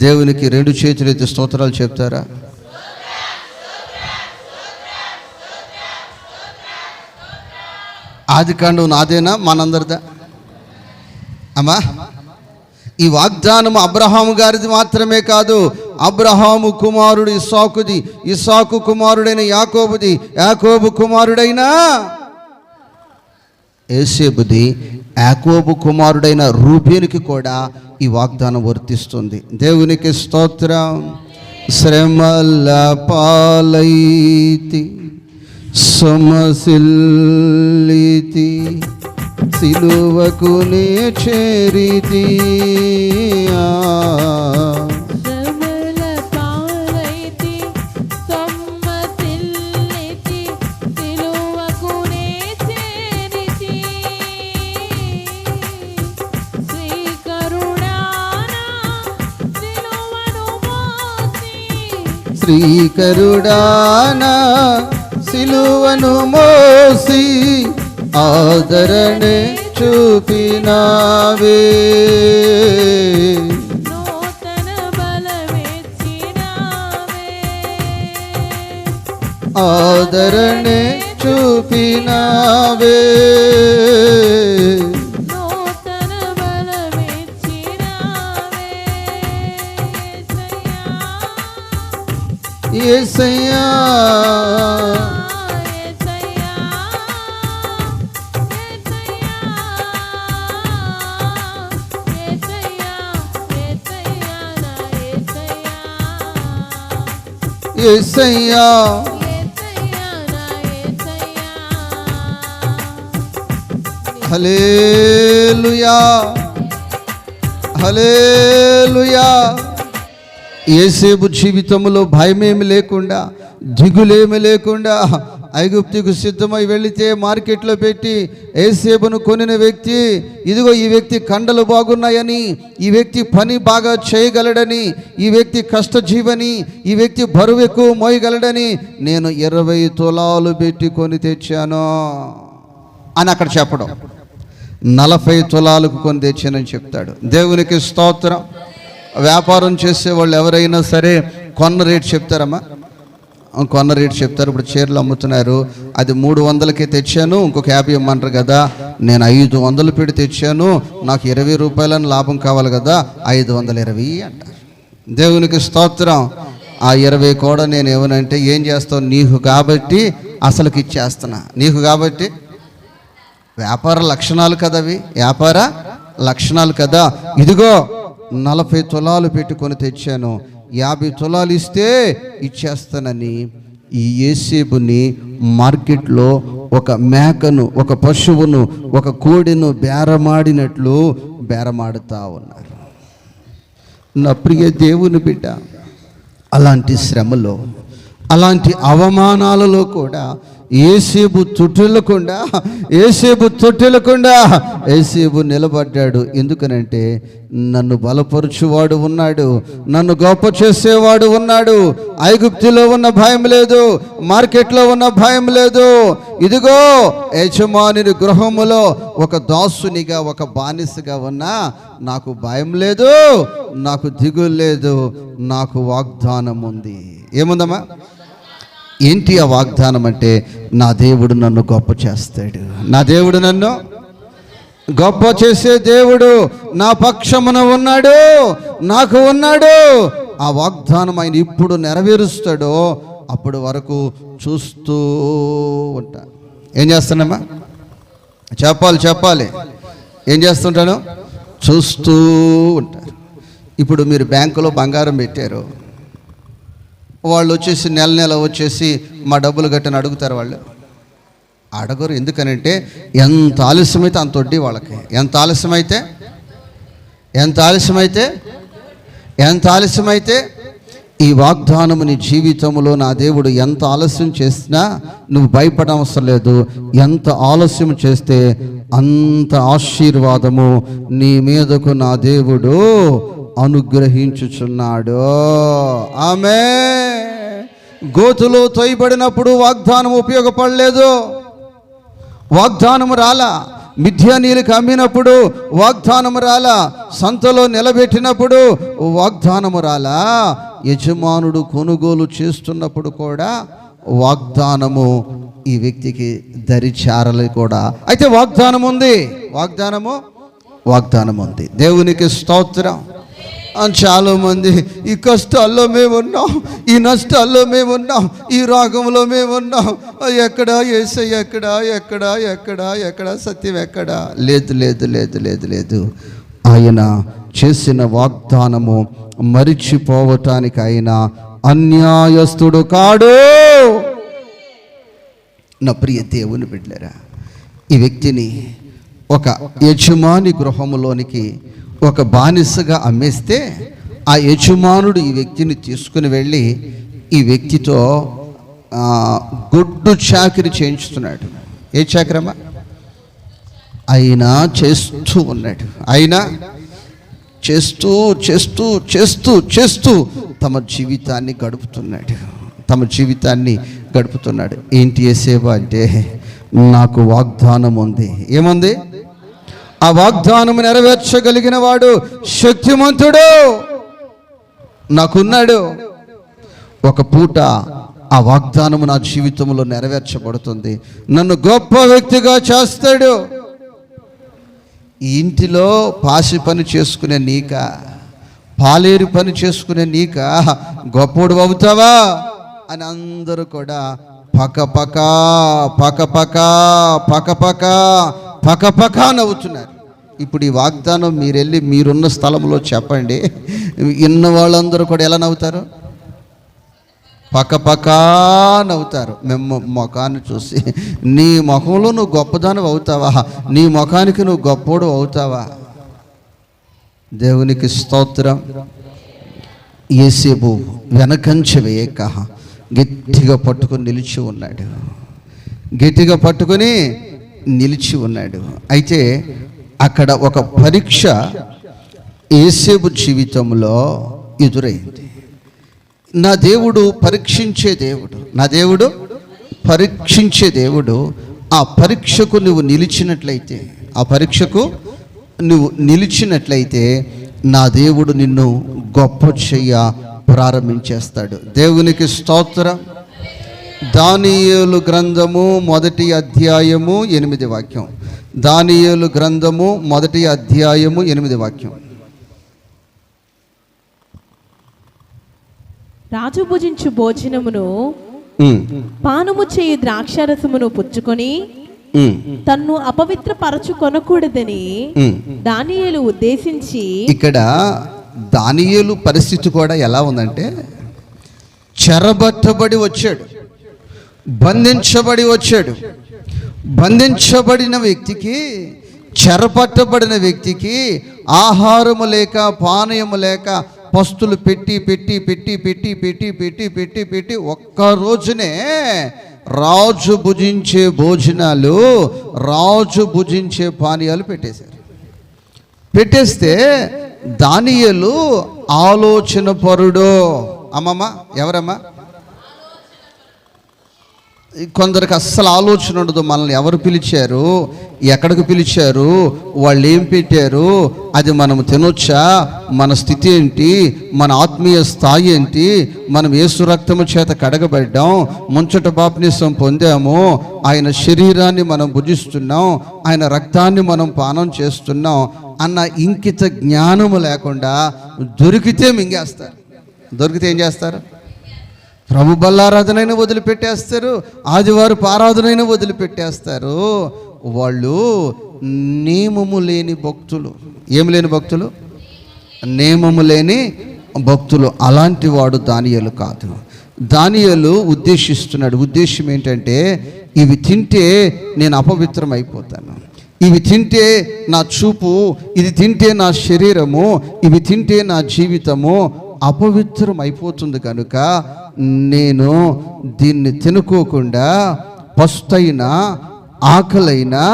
దేవునికి 2 చేతులు ఎత్తి స్తోత్రాలు చెప్తారా? ఆదికాండం నాదేనా, మనందరిదా? అమ్మా, ఈ వాగ్దానం అబ్రహాము గారిది మాత్రమే కాదు, అబ్రహాము కుమారుడు ఇస్సాకుది, ఇస్సాకు కుమారుడైన యాకోబుది, యాకోబు కుమారుడైన యోసేపుది, యాకోబు కుమారుడైన రూబేనుకి కూడా ఈ వాగ్దానం వర్తిస్తుంది. దేవునికి స్తోత్రం. శ్రమల పాలైతి సమసిల్లితి సిలువకు నే చేరితి. శ్రీకరుడానా సిలువను మోసి ఆదరణే చూపినావే, ఆదరణే చూపినావే. యేసయ్యా యేసయ్యా యేసయ్యా నా యేసయ్యా హల్లెలూయా హల్లెలూయా. యేసేపు జీవితంలో భయమేమి లేకుండా, దిగులేమి లేకుండా ఐగుప్తుకు సిద్ధమై వెళితే మార్కెట్లో పెట్టి యేసేపును కొనిన వ్యక్తి, ఇదిగో ఈ వ్యక్తి కండలు బాగున్నాయని, ఈ వ్యక్తి పని బాగా చేయగలడని, ఈ వ్యక్తి కష్టజీవని, ఈ వ్యక్తి బరువు ఎక్కువ మోయగలడని నేను 20 తులాలు పెట్టి కొని తెచ్చాను అని అక్కడ చెప్పడం. 40 తులాలకు కొని తెచ్చానని చెప్తాడు. దేవునికి స్తోత్రం. వ్యాపారం చేసేవాళ్ళు ఎవరైనా సరే కొన్న రేటు చెప్తారమ్మా, కొన్న రేటు చెప్తారు. ఇప్పుడు చీరలు అమ్ముతున్నారు, అది 300కే తెచ్చాను, ఇంకొక 50 ఇమ్మంటారు కదా, నేను 500 పెట్టి తెచ్చాను, నాకు 20 రూపాయలని లాభం కావాలి కదా, 520 అంటారు. దేవునికి స్తోత్రం. ఆ 20 కూడా నేను ఏమనంటే, ఏం చేస్తావు, నీకు కాబట్టి అసలుకి ఇచ్చేస్తున్నా, నీకు కాబట్టి. వ్యాపార లక్షణాలు కదా అవి, వ్యాపార లక్షణాలు కదా. ఇదిగో 40 తులాలు పెట్టుకొని తెచ్చాను, 50 తులాలు ఇస్తే ఇచ్చేస్తానని ఈ యేసేపుని మార్కెట్లో ఒక మేకను, ఒక పశువును, ఒక కోడిను బేరమాడినట్లు బేరమాడుతూ ఉన్నారు. నా ప్రియ దేవుని బిడ్డ, అలాంటి శ్రమలో, అలాంటి అవమానాలలో కూడా యేసేపు తొట్టిల్లకుండా యేసేపు నిలబడ్డాడు. ఎందుకనంటే నన్ను బలపరుచువాడు ఉన్నాడు, నన్ను గొప్ప చేసేవాడు ఉన్నాడు. ఐగుప్తులో ఉన్న భయం లేదు, మార్కెట్లో ఉన్న భయం లేదు. ఇదిగో యజమానుని గృహములో ఒక దాసునిగా, ఒక బానిసగా ఉన్నా నాకు భయం లేదు, నాకు దిగులు లేదు, నాకు వాగ్దానం ఉంది. ఏముందమ్మా? ఏంటి ఆ వాగ్దానం అంటే, నా దేవుడు నన్ను గొప్ప చేస్తాడు, నా దేవుడు నన్ను గొప్ప చేసే దేవుడు నా పక్షమున ఉన్నాడు, నాకు ఉన్నాడు. ఆ వాగ్దానం ఆయన ఇప్పుడు నెరవేరుస్తాడో అప్పటి వరకు చూస్తూ ఉంటా. ఏం చేస్తానమ్మా? చెప్పాలి. ఏం చేస్తుంటాను? చూస్తూ ఉంటారు. ఇప్పుడు మీరు బ్యాంకులో బంగారం పెట్టారు, వాళ్ళు వచ్చేసి నెల వచ్చేసి మా డబ్బులు కట్టని అడుగుతారు. వాళ్ళు అడగరు. ఎందుకనంటే ఎంత ఆలస్యమైతే అంత వడ్డీ వాళ్ళకి. ఎంత ఆలస్యమైతే ఈ వాగ్దానము నీ జీవితంలో నా దేవుడు ఎంత ఆలస్యం చేసినా నువ్వు భయపడవసరం లేదు. ఎంత ఆలస్యం చేస్తే అంత ఆశీర్వాదము నీ మీదకు నా దేవుడు అనుగ్రహించుచున్నాడు. ఆమేన్. గోతులో తోయబడినప్పుడు వాగ్దానం ఉపయోగపడలేదు, వాగ్దానం రాలా. మిథ్యానీయులకు అమ్మినప్పుడు వాగ్దానము రాలా, సంతలో నిలబెట్టినప్పుడు వాగ్దానము రాలా, యజమానుడు కొనుగోలు చేస్తున్నప్పుడు కూడా వాగ్దానము ఈ వ్యక్తికి దరిచారలు కూడా. అయితే వాగ్దానం ఉంది, వాగ్దానం ఉంది. దేవునికి స్తోత్రం. చాలా మంది ఈ కష్టాల్లో మేమున్నాం, ఈ నష్టాల్లో మేమున్నాం, ఈ రాగంలో మేమున్నాం, ఎక్కడా యేసయ్య, ఎక్కడా సత్యం, ఎక్కడా లేదు. ఆయన చేసిన వాగ్దానము మరిచిపోవటానికి ఆయన అన్యాయస్తుడు కాడు. నా ప్రియ దేవుని బిడ్డలారా, ఈ వ్యక్తిని ఒక యజమాని గృహములోనికి ఒక బానిసగా అమ్మేస్తే ఆ యజమానుడు ఈ వ్యక్తిని తీసుకుని వెళ్ళి ఈ వ్యక్తితో గొడ్డు చాకిరి చేయించుతున్నాడు. ఏ చాకిరమ్మా? అయినా చేస్తూ ఉన్నాడు. అయినా చేస్తూ తమ జీవితాన్ని గడుపుతున్నాడు. ఏంటి యేసేపు అంటే, నాకు వాగ్దానం ఉంది. ఏముంది? ఆ వాగ్దానము నెరవేర్చగలిగిన వాడు శక్తిమంతుడు నాకున్నాడు. ఒక పూట ఆ వాగ్దానము నా జీవితంలో నెరవేర్చబడుతుంది, నన్ను గొప్ప వ్యక్తిగా చేస్తాడు. ఈ ఇంటిలో పాసి పని చేసుకునే నీక, పాలేరు పని చేసుకునే నీక గొప్పోడు అవుతావా అని అందరూ కూడా పకపక నవ్వుతున్నారు. ఇప్పుడు ఈ వాగ్దానం మీరు వెళ్ళి మీరున్న స్థలంలో చెప్పండి, ఇన్న వాళ్ళందరూ కూడా ఎలా నవ్వుతారు? పక్కపక్కా నవ్వుతారు. మేము ముఖాన్ని చూసి నీ ముఖంలో నువ్వు గొప్పదానివి అవుతావా, నీ ముఖానికి నువ్వు గొప్పోడు అవుతావా? దేవునికి స్తోత్రం. యేసేపు వెనకంచ వేయక గట్టిగా పట్టుకొని నిలిచి ఉన్నాడు. గట్టిగా పట్టుకొని నిలిచి ఉన్నాడు. అయితే అక్కడ ఒక పరీక్ష యేసేపు జీవితంలో ఎదురైంది. నా దేవుడు పరీక్షించే దేవుడు, నా దేవుడు పరీక్షించే దేవుడు. ఆ పరీక్షకు నువ్వు నిలిచినట్లయితే, ఆ పరీక్షకు నువ్వు నిలిచినట్లయితే నా దేవుడు నిన్ను గొప్ప చెయ్య ప్రారంభించేస్తాడు. దేవునికి స్తోత్రం. దానియేలు గ్రంథము 1వ అధ్యాయము 8వ వాక్యం. దానియేలు గ్రంథము 1వ అధ్యాయము 8వ వాక్యం. రాజు భుజించు భోజనమును పానము చేయు ద్రాక్షారసమును పుచ్చుకొని తన్ను అపవిత్ర పరచుకొనకూడదని దానియేలు ఉద్దేశించి. ఇక్కడ దానియేలు పరిస్థితి కూడా ఎలా ఉందంటే, చెరబట్టబడి వచ్చాడు, బంధించబడి వచ్చాడు. బంధించబడిన వ్యక్తికి, చెరపట్టబడిన వ్యక్తికి ఆహారము లేక పానీయము లేక పస్తులు పెట్టి పెట్టి పెట్టి పెట్టి పెట్టి పెట్టి పెట్టి పెట్టి ఒక్క రోజునే రాజు భుజించే భోజనాలు, రాజు భుజించే పానీయాలు పెట్టేశారు. పెట్టేస్తే దానియేలు ఆలోచన పరుడు. అమ్మమ్మ ఎవరమ్మా? కొందరికి అస్సలు ఆలోచన ఉండదు. మనల్ని ఎవరు పిలిచారు, ఎక్కడికి పిలిచారు, వాళ్ళు ఏం పెట్టారు, అది మనం తినొచ్చా, మన స్థితి ఏంటి, మన ఆత్మీయ స్థాయి ఏంటి, మనం యేసు రక్తము చేత కడగబడ్డాం, ముంచట బాప్తిసం పొందాము, ఆయన శరీరాన్ని మనం భుజిస్తున్నాం, ఆయన రక్తాన్ని మనం పానం చేస్తున్నాం అన్న ఇంకిత జ్ఞానము లేకుండా దొరికితే మింగేస్తారు. దొరికితే ఏం చేస్తారు? ప్రభు బల్లారాధనైనా వదిలిపెట్టేస్తారు, ఆదివారం ఆరాధనైనా వదిలిపెట్టేస్తారు. వాళ్ళు నియమము లేని భక్తులు. ఏమి లేని భక్తులు? నియమము లేని భక్తులు. అలాంటి వాడు దానియేలు కాదు. దానియేలు ఉద్దేశిస్తున్నాడు. ఉద్దేశం ఏంటంటే, ఇవి తింటే నేను అపవిత్రం అయిపోతాను, ఇవి తింటే నా చూపు, ఇది తింటే నా శరీరము, ఇవి తింటే నా జీవితము అపవిత్రం అయిపోతుంది కనుక నేను దీన్ని తినుకోకుండా పస్తైనా ఆకలైనా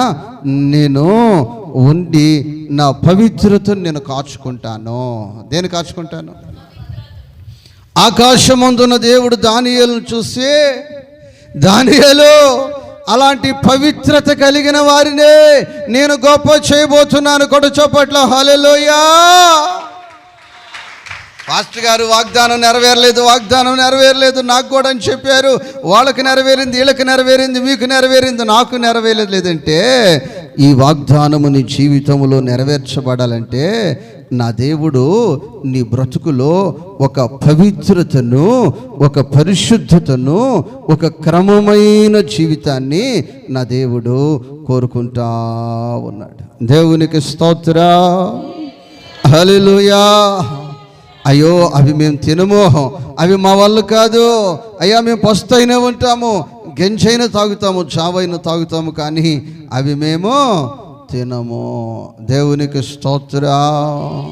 నేను ఉండి నా పవిత్రతను నేను కాచుకుంటాను. దేని కాచుకుంటాను? ఆకాశమందున్న దేవుడు దానియేలును చూసి, దానియేలు అలాంటి పవిత్రత కలిగిన వారినే నేను గొప్ప చేయబోతున్నాను. కొడు చప్పట్ల హల్లెలూయా. పాస్టర్ గారు వాగ్దానం నెరవేరలేదు, వాగ్దానం నెరవేరలేదు, నాకు కూడా అని చెప్పారు. వాళ్ళకి నెరవేరింది, వీళ్ళకి నెరవేరింది, మీకు నెరవేరింది, నాకు నెరవేరలేదంటే ఈ వాగ్దానము నీ జీవితంలో నెరవేర్చబడాలంటే నా దేవుడు నీ బ్రతుకులో ఒక పవిత్రతను, ఒక పరిశుద్ధతను, ఒక క్రమమైన జీవితాన్ని నా దేవుడు కోరుకుంటా ఉన్నాడు. దేవునికి స్తోత్రం. హల్లెలూయా. అయ్యో అవి మేము తినము, అవి మా వల్ల కాదు, అయ్యా మేము పస్తైనా ఉంటాము, గెంచైనా తాగుతాము, చావైనా తాగుతాము, కానీ అవి మేము తినము. దేవునికి స్తోత్రం.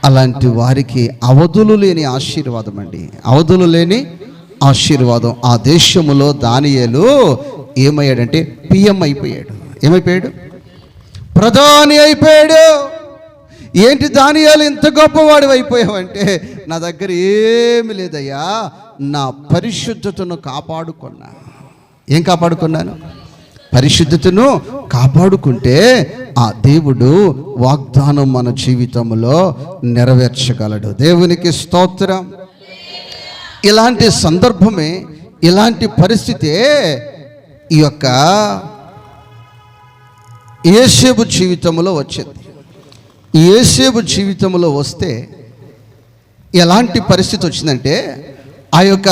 అలాంటి వారికి అవధులు లేని ఆశీర్వాదం అండి, అవధులు లేని ఆశీర్వాదం. ఆ దేశములో దానియేలు ఏమయ్యాడంటే పిఎం అయిపోయాడు. ఏమైపోయాడు? ప్రధాని అయిపోయాడు. ఏంటి దానియేలు ఇంత గొప్పవాడు అయిపోయావంటే, నా దగ్గర ఏమి లేదయ్యా, నా పరిశుద్ధతను కాపాడుకున్నా. ఏం కాపాడుకున్నాను? పరిశుద్ధతను కాపాడుకుంటే ఆ దేవుడు వాగ్దానం మన జీవితంలో నెరవేర్చగలడు. దేవునికి స్తోత్రం. ఇలాంటి సందర్భమే, ఇలాంటి పరిస్థితే ఈ యొక్క యేసేపు జీవితంలో వచ్చింది. యేసేపు జీవితంలో వస్తే ఎలాంటి పరిస్థితి వచ్చిందంటే, ఆ యొక్క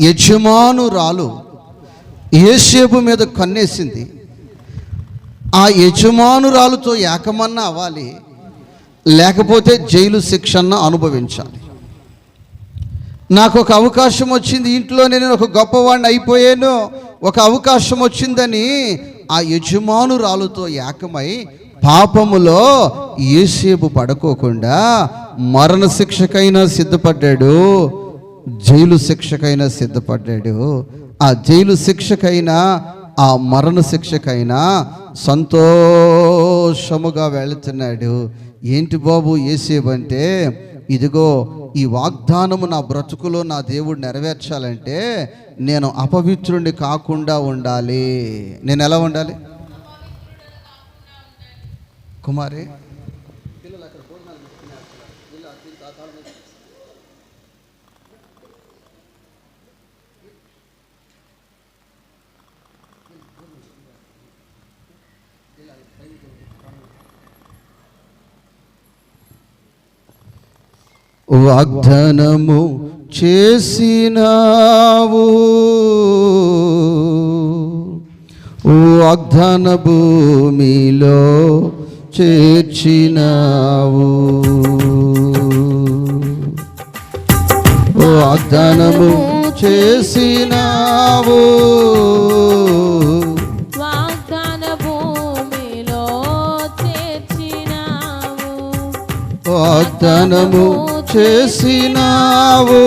యజమానురాలు యేసేపు మీద కన్నేసింది. ఆ యజమానురాలుతో ఏకమన్నా అవ్వాలి, లేకపోతే జైలు శిక్షణ అనుభవించాలి. నాకు ఒక అవకాశం వచ్చింది, ఇంట్లో నేను ఒక గొప్పవాడిని అయిపోయాను, ఒక అవకాశం వచ్చిందని ఆ యజమానురాలుతో ఏకమై పాపములో యోసేపు పడుకోకుండా మరణశిక్షకైనా సిద్ధపడ్డాడు, జైలు శిక్షకైనా సిద్ధపడ్డాడు. ఆ జైలు శిక్షకైనా ఆ మరణ శిక్షకైనా సంతోషముగా వెళుతున్నాడు. ఏంటి బాబు యోసేపు అంటే, ఇదిగో ఈ వాగ్దానము నా బ్రతుకులో నా దేవుడు నెరవేర్చాలంటే నేను అపవిత్రుడిని కాకుండా ఉండాలి. నేను ఎలా ఉండాలి కుమారి? వాగ్దానము చేసినావు, వాగ్దాన భూమిలో చేర్చినావు, వాగ్దానము చేసినావు, వాగ్దాన భూమిలో చేర్చినావు, వాగ్దానము చేసినావు,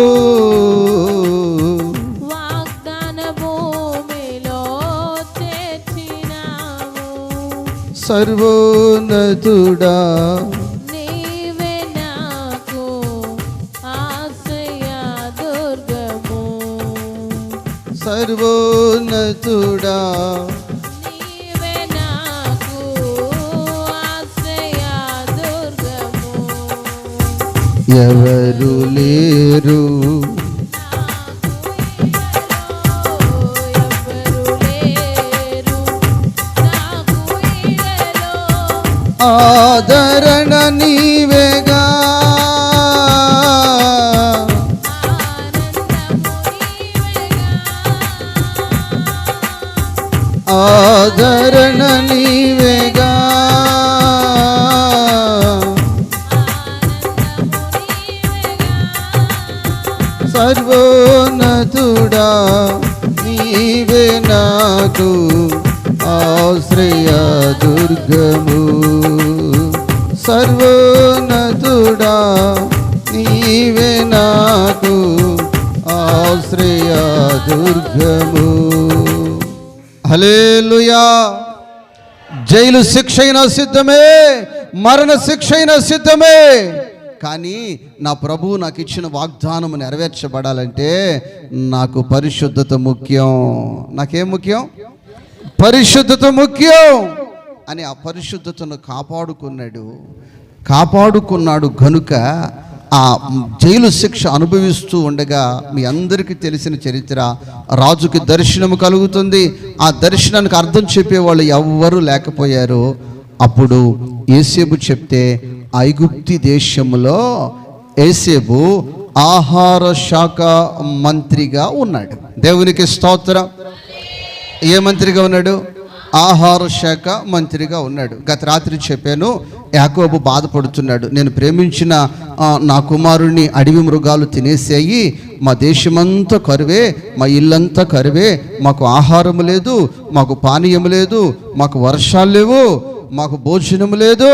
వాగ్దాన భూమిలో చేర్చినావు. సర్వోన్నతుడా నీవే నాకు ఆశ్రయ దుర్గము, సర్వోన్నతుడా నీవే నాకు ఆశ్రయ దుర్గము. ఎవరు లేరు ఆదరణ నీవేగా, ఆదరణ నీవేగా, సర్వోన్నతుడా నీవే నాకు ఆశ్రయ దుర్గము, సర్వోన్నతుడా నీవే నాకు ఆశ్రయ దుర్గము. హల్లెలూయా. జైలు శిక్ష అయినా సిద్ధమే, మరణ శిక్ష అయినా సిద్ధమే, కానీ నా ప్రభువు నాకు ఇచ్చిన వాగ్దానం నెరవేర్చబడాలంటే నాకు పరిశుద్ధత ముఖ్యం. నాకేం ముఖ్యం? పరిశుద్ధత ముఖ్యం అని ఆ పరిశుద్ధతను కాపాడుకున్నాడు గనుక ఆ జైలు శిక్ష అనుభవిస్తూ ఉండగా మీ అందరికీ తెలిసిన చరిత్ర, రాజుకి దర్శనం కలుగుతుంది. ఆ దర్శనానికి అర్థం చెప్పేవాళ్ళు ఎవ్వరూ లేకపోయారు. అప్పుడు యోసేపు చెప్తే ఐగుప్తి దేశంలో యోసేపు ఆహార శాఖ మంత్రిగా ఉన్నాడు. దేవునికి స్తోత్రం. ఏ మంత్రిగా ఉన్నాడు? ఆహార శాఖ మంత్రిగా ఉన్నాడు. గత రాత్రి చెప్పాను, యాకోబు బాధపడుతున్నాడు. నేను ప్రేమించిన నా కుమారుణ్ణి అడవి మృగాలు తినేసేయి, మా దేశమంతా కరువే, మా ఇల్లంతా కరువే, మాకు ఆహారం లేదు, మాకు పానీయం లేదు, మాకు వర్షాలు లేవు, మాకు భోజనం లేదు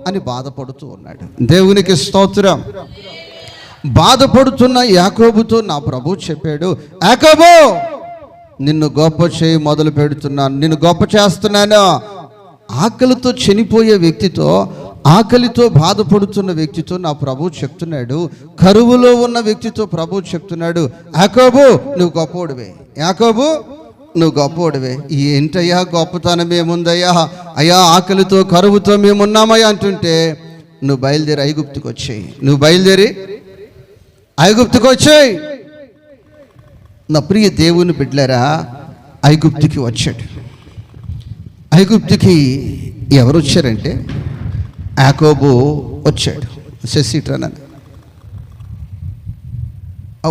అని బాధపడుతూ ఉన్నాడు. దేవునికి స్తోత్రం. బాధపడుతున్న యాకోబుతో నా ప్రభు చెప్పాడు, యాకోబు నిన్ను గొప్ప చేయి మొదలు పెడుతున్నాను, నిన్ను గొప్ప చేస్తున్నాను. ఆకలితో చనిపోయే వ్యక్తితో, ఆకలితో బాధపడుతున్న వ్యక్తితో నా ప్రభు చెప్తున్నాడు, కరువులో ఉన్న వ్యక్తితో ప్రభు చెప్తున్నాడు, యాకోబు నువ్వు గొప్పోడివే, యాకోబు నువ్వు గొప్పోడివే. ఏంటయ్యా గొప్పతనం ఏముందయ్యా, అయ్యా ఆకలితో కరువుతో మేమున్నామయ్యా అంటుంటే, నువ్వు బయలుదేరి ఐగుప్తుకి వచ్చేయి, నువ్వు బయలుదేరి ఐగుప్తుకి వచ్చేయి. నా ప్రియ దేవుని బిడ్డలారా, ఐగుప్తుకి వచ్చాడు. ఐగుప్తుకి ఎవరు వచ్చారంటే యాకోబు వచ్చాడు. శశిట్రన్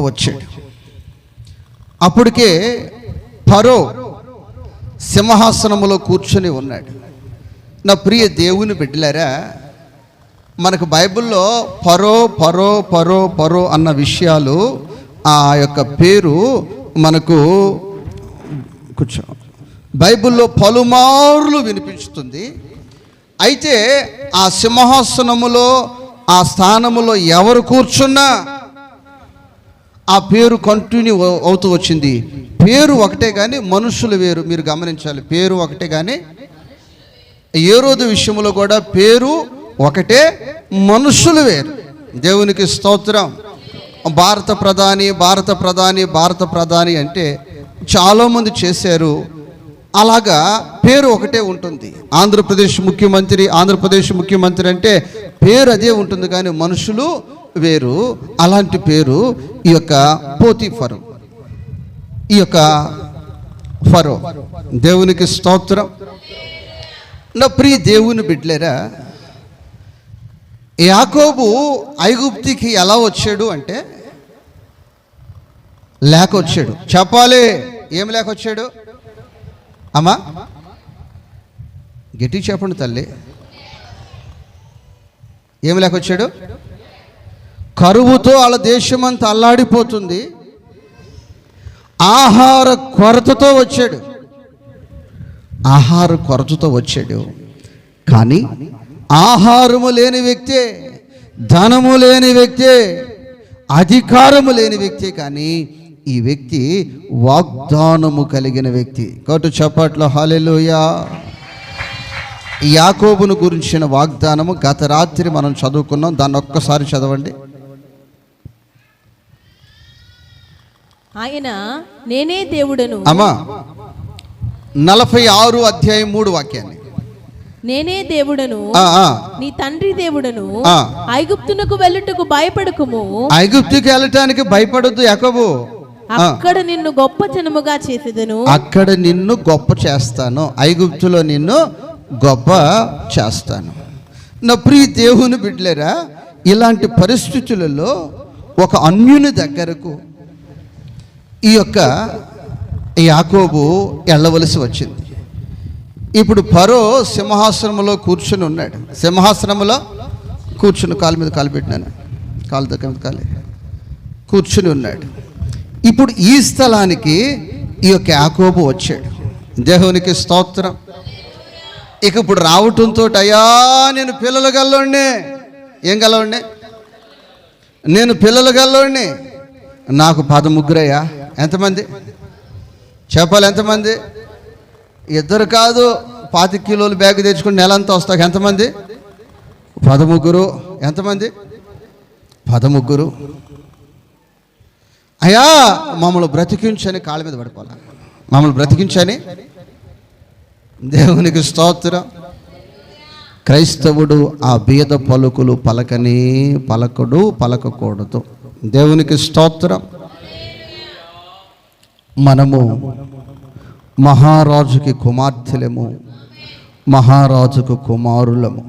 వచ్చాడు. అప్పటికే ఫరో సింహాసనములో కూర్చొని ఉన్నాడు. నా ప్రియ దేవుని బిడ్డలారా, మనకు బైబిల్లో ఫరో ఫరో ఫరో ఫరో అన్న విషయాలు ఆ యొక్క పేరు మనకు కూర్చో బైబిల్లో పలుమార్లు వినిపిస్తుంది. అయితే ఆ సింహాసనములో ఆ స్థానములో ఎవరు కూర్చున్నా ఆ పేరు కంటిన్యూ అవుతూ వచ్చింది. పేరు ఒకటే కానీ మనుషులు వేరు. మీరు గమనించాలి, పేరు ఒకటే కానీ హేరోదు విషయంలో కూడా పేరు ఒకటే, మనుషులు వేరు. దేవునికి స్తోత్రం. భారత ప్రధాని అంటే చాలామంది చేశారు. అలాగా పేరు ఒకటే ఉంటుంది. ఆంధ్రప్రదేశ్ ముఖ్యమంత్రి అంటే పేరు అదే ఉంటుంది కానీ మనుషులు వేరు. అలాంటి పేరు ఈ యొక్క పోతీఫరు, ఈ యొక్క ఫరో. దేవునికి స్తోత్రం. నా ప్రియ దేవుని బిడ్డలేరా, యాకోబు ఐగుప్తికి ఎలా వచ్చాడు అంటే లేక వచ్చాడు. చెప్పాలి, ఏం లేక వచ్చాడు అమ్మా? గట్టిగా చెప్పండి తల్లి. ఏం లేక వచ్చాడు? కరువుతో వాళ్ళ దేశమంతా అల్లాడిపోతుంది. ఆహార కొరతతో వచ్చాడు. కానీ ఆహారము లేని వ్యక్తే, ధనము లేని వ్యక్తే, అధికారము లేని వ్యక్తే. కానీ ఈ వ్యక్తి వాగ్దానము కలిగిన వ్యక్తి. కాబట్టి చప్పట్లో హల్లెలూయా. యాకోబును గురించిన వాగ్దానము గత రాత్రి మనం చదువుకున్నాం. దాన్ని ఒక్కసారి చదవండి. ఆయన నేనే దేవుడను. అమ్మా 46 అధ్యాయం 3 వాక్యాన్ని. నేనే దేవుడను, నీ తండ్రి దేవుడను. ఐగుప్తునకు వెళ్ళుటకు భయపడకుము. ఐగుప్తుకి వెళ్ళటానికి భయపడొద్దు యాకోబు. అక్కడ నిన్ను గొప్ప జనముగా చేసేదను. అక్కడ నిన్ను గొప్ప చేస్తాను. ఐగుప్తులో నిన్ను గొప్ప చేస్తాను. నా ప్రియ దేవుని బిడ్డలేరా, ఇలాంటి పరిస్థితులలో ఒక అన్యుని దగ్గరకు ఈ యొక్క యాకోబు వెళ్ళవలసి వచ్చింది. ఇప్పుడు ఫరో సింహాసనంలో కూర్చుని ఉన్నాడు. సింహాసనంలో కూర్చుని కాలు మీద కాలు పెట్టినాను, కాలు దగ్గర మీద కాలు కూర్చుని ఉన్నాడు. ఇప్పుడు ఈ స్థలానికి ఈ యొక్క యాకోబు వచ్చాడు. దేవునికి స్తోత్రం. ఇక ఇప్పుడు రావటంతో అయ్యా నేను పిల్లలు గల్లోండి, ఏం గలవండి, నేను పిల్లలు గల్లోండి, నాకు 13 అయ్యా. ఎంతమంది చెప్పాలి? ఎంతమంది? 2 కాదు, 25 కిలోలు బ్యాగ్ తెచ్చుకుని నెలంతా వస్తాక ఎంతమంది? 13. ఎంతమంది? 13. అయ్యా మమ్మల్ని బ్రతికించని కాళ్ళ మీద పడిపోవాలి, మమ్మల్ని బ్రతికించని. దేవునికి స్తోత్రం. క్రైస్తవుడు ఆ భేద పలుకులు పలకకూడదు. దేవునికి స్తోత్రం. మనము మహారాజుకి కుమార్తెలము, మహారాజుకు కుమారులము.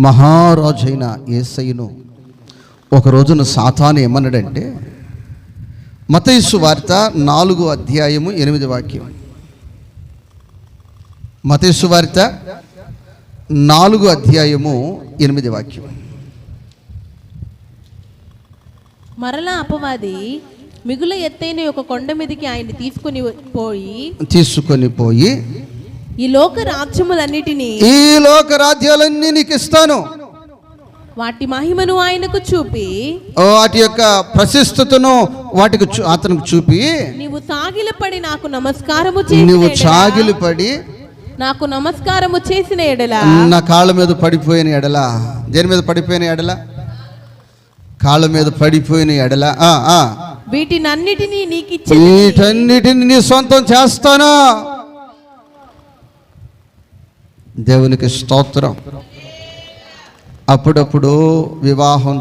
మహారాజైన యేసయ్యను ఒక రోజున సాతాను ఏమన్నాడంటే, మత్తయి సువార్త 4 అధ్యాయము 8 వాక్యం. మత్తయి సువార్త 4 అధ్యాయము 8 వాక్యం. మరలా అపవాది మిగుల ఎత్తైన ఒక కొండ మీదకి ఆయన తీసుకొని పోయి ఈ లోక రాజ్యాలన్నీ నీకు ఇస్తాను, వాటి మహిమను ఆయనకు చూపి, వాటి యొక్క ప్రశస్తతను అతనికి చూపి, నీవు సాగిలపడి నాకు నమస్కారము చేసిన ఎడల, నా కాళ్ళ మీద పడిపోయిన ఎడల. దేని మీద పడిపోయిన ఎడల? కాళ్ళ మీద పడిపోయిన ఎడల వీటన్నిటిని నీ సొంతం చేస్తానా. దేవునికి స్తోత్రం. అప్పుడప్పుడు వివాహం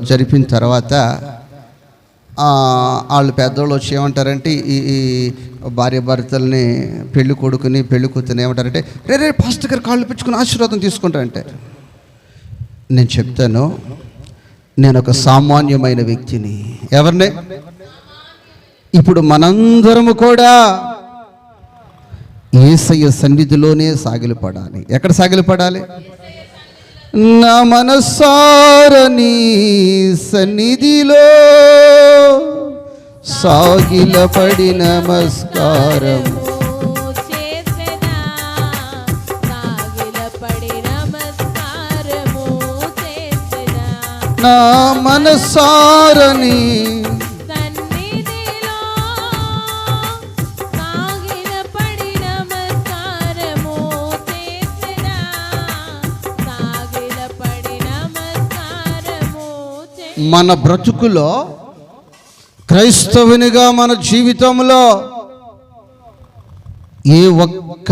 జరిపిన తర్వాత వాళ్ళు పెద్దోళ్ళు వచ్చి ఏమంటారంటే, ఈ భార్య భర్తల్ని, పెళ్లి కొడుకుని పెళ్లి కూతుని ఏమంటారంటే, రే పాస్టర్ గారు కాళ్ళు పెట్టుకుని ఆశీర్వాదం తీసుకుంటారంటే, నేను చెప్తాను, నేను ఒక సామాన్యమైన వ్యక్తిని. ఎవరిని? ఇప్పుడు మనందరము కూడా యేసయ్య సన్నిధిలోనే సాగిలపడాలి. ఎక్కడ సాగిలపడాలి? నా మనసార నీ సన్నిధిలో సాగిలపడి నమస్కారం చేసెదా, సాగిలపడి నమస్కారము చేసెదా. నా మనసారని సన్నిధిలో సాగిలపడి నమస్కారము చేసెదా, సాగిలపడి నమస్కారము చేసెదా. మన బ్రతుకులో క్రైస్తవునిగా మన జీవితంలో ఏ ఒక్క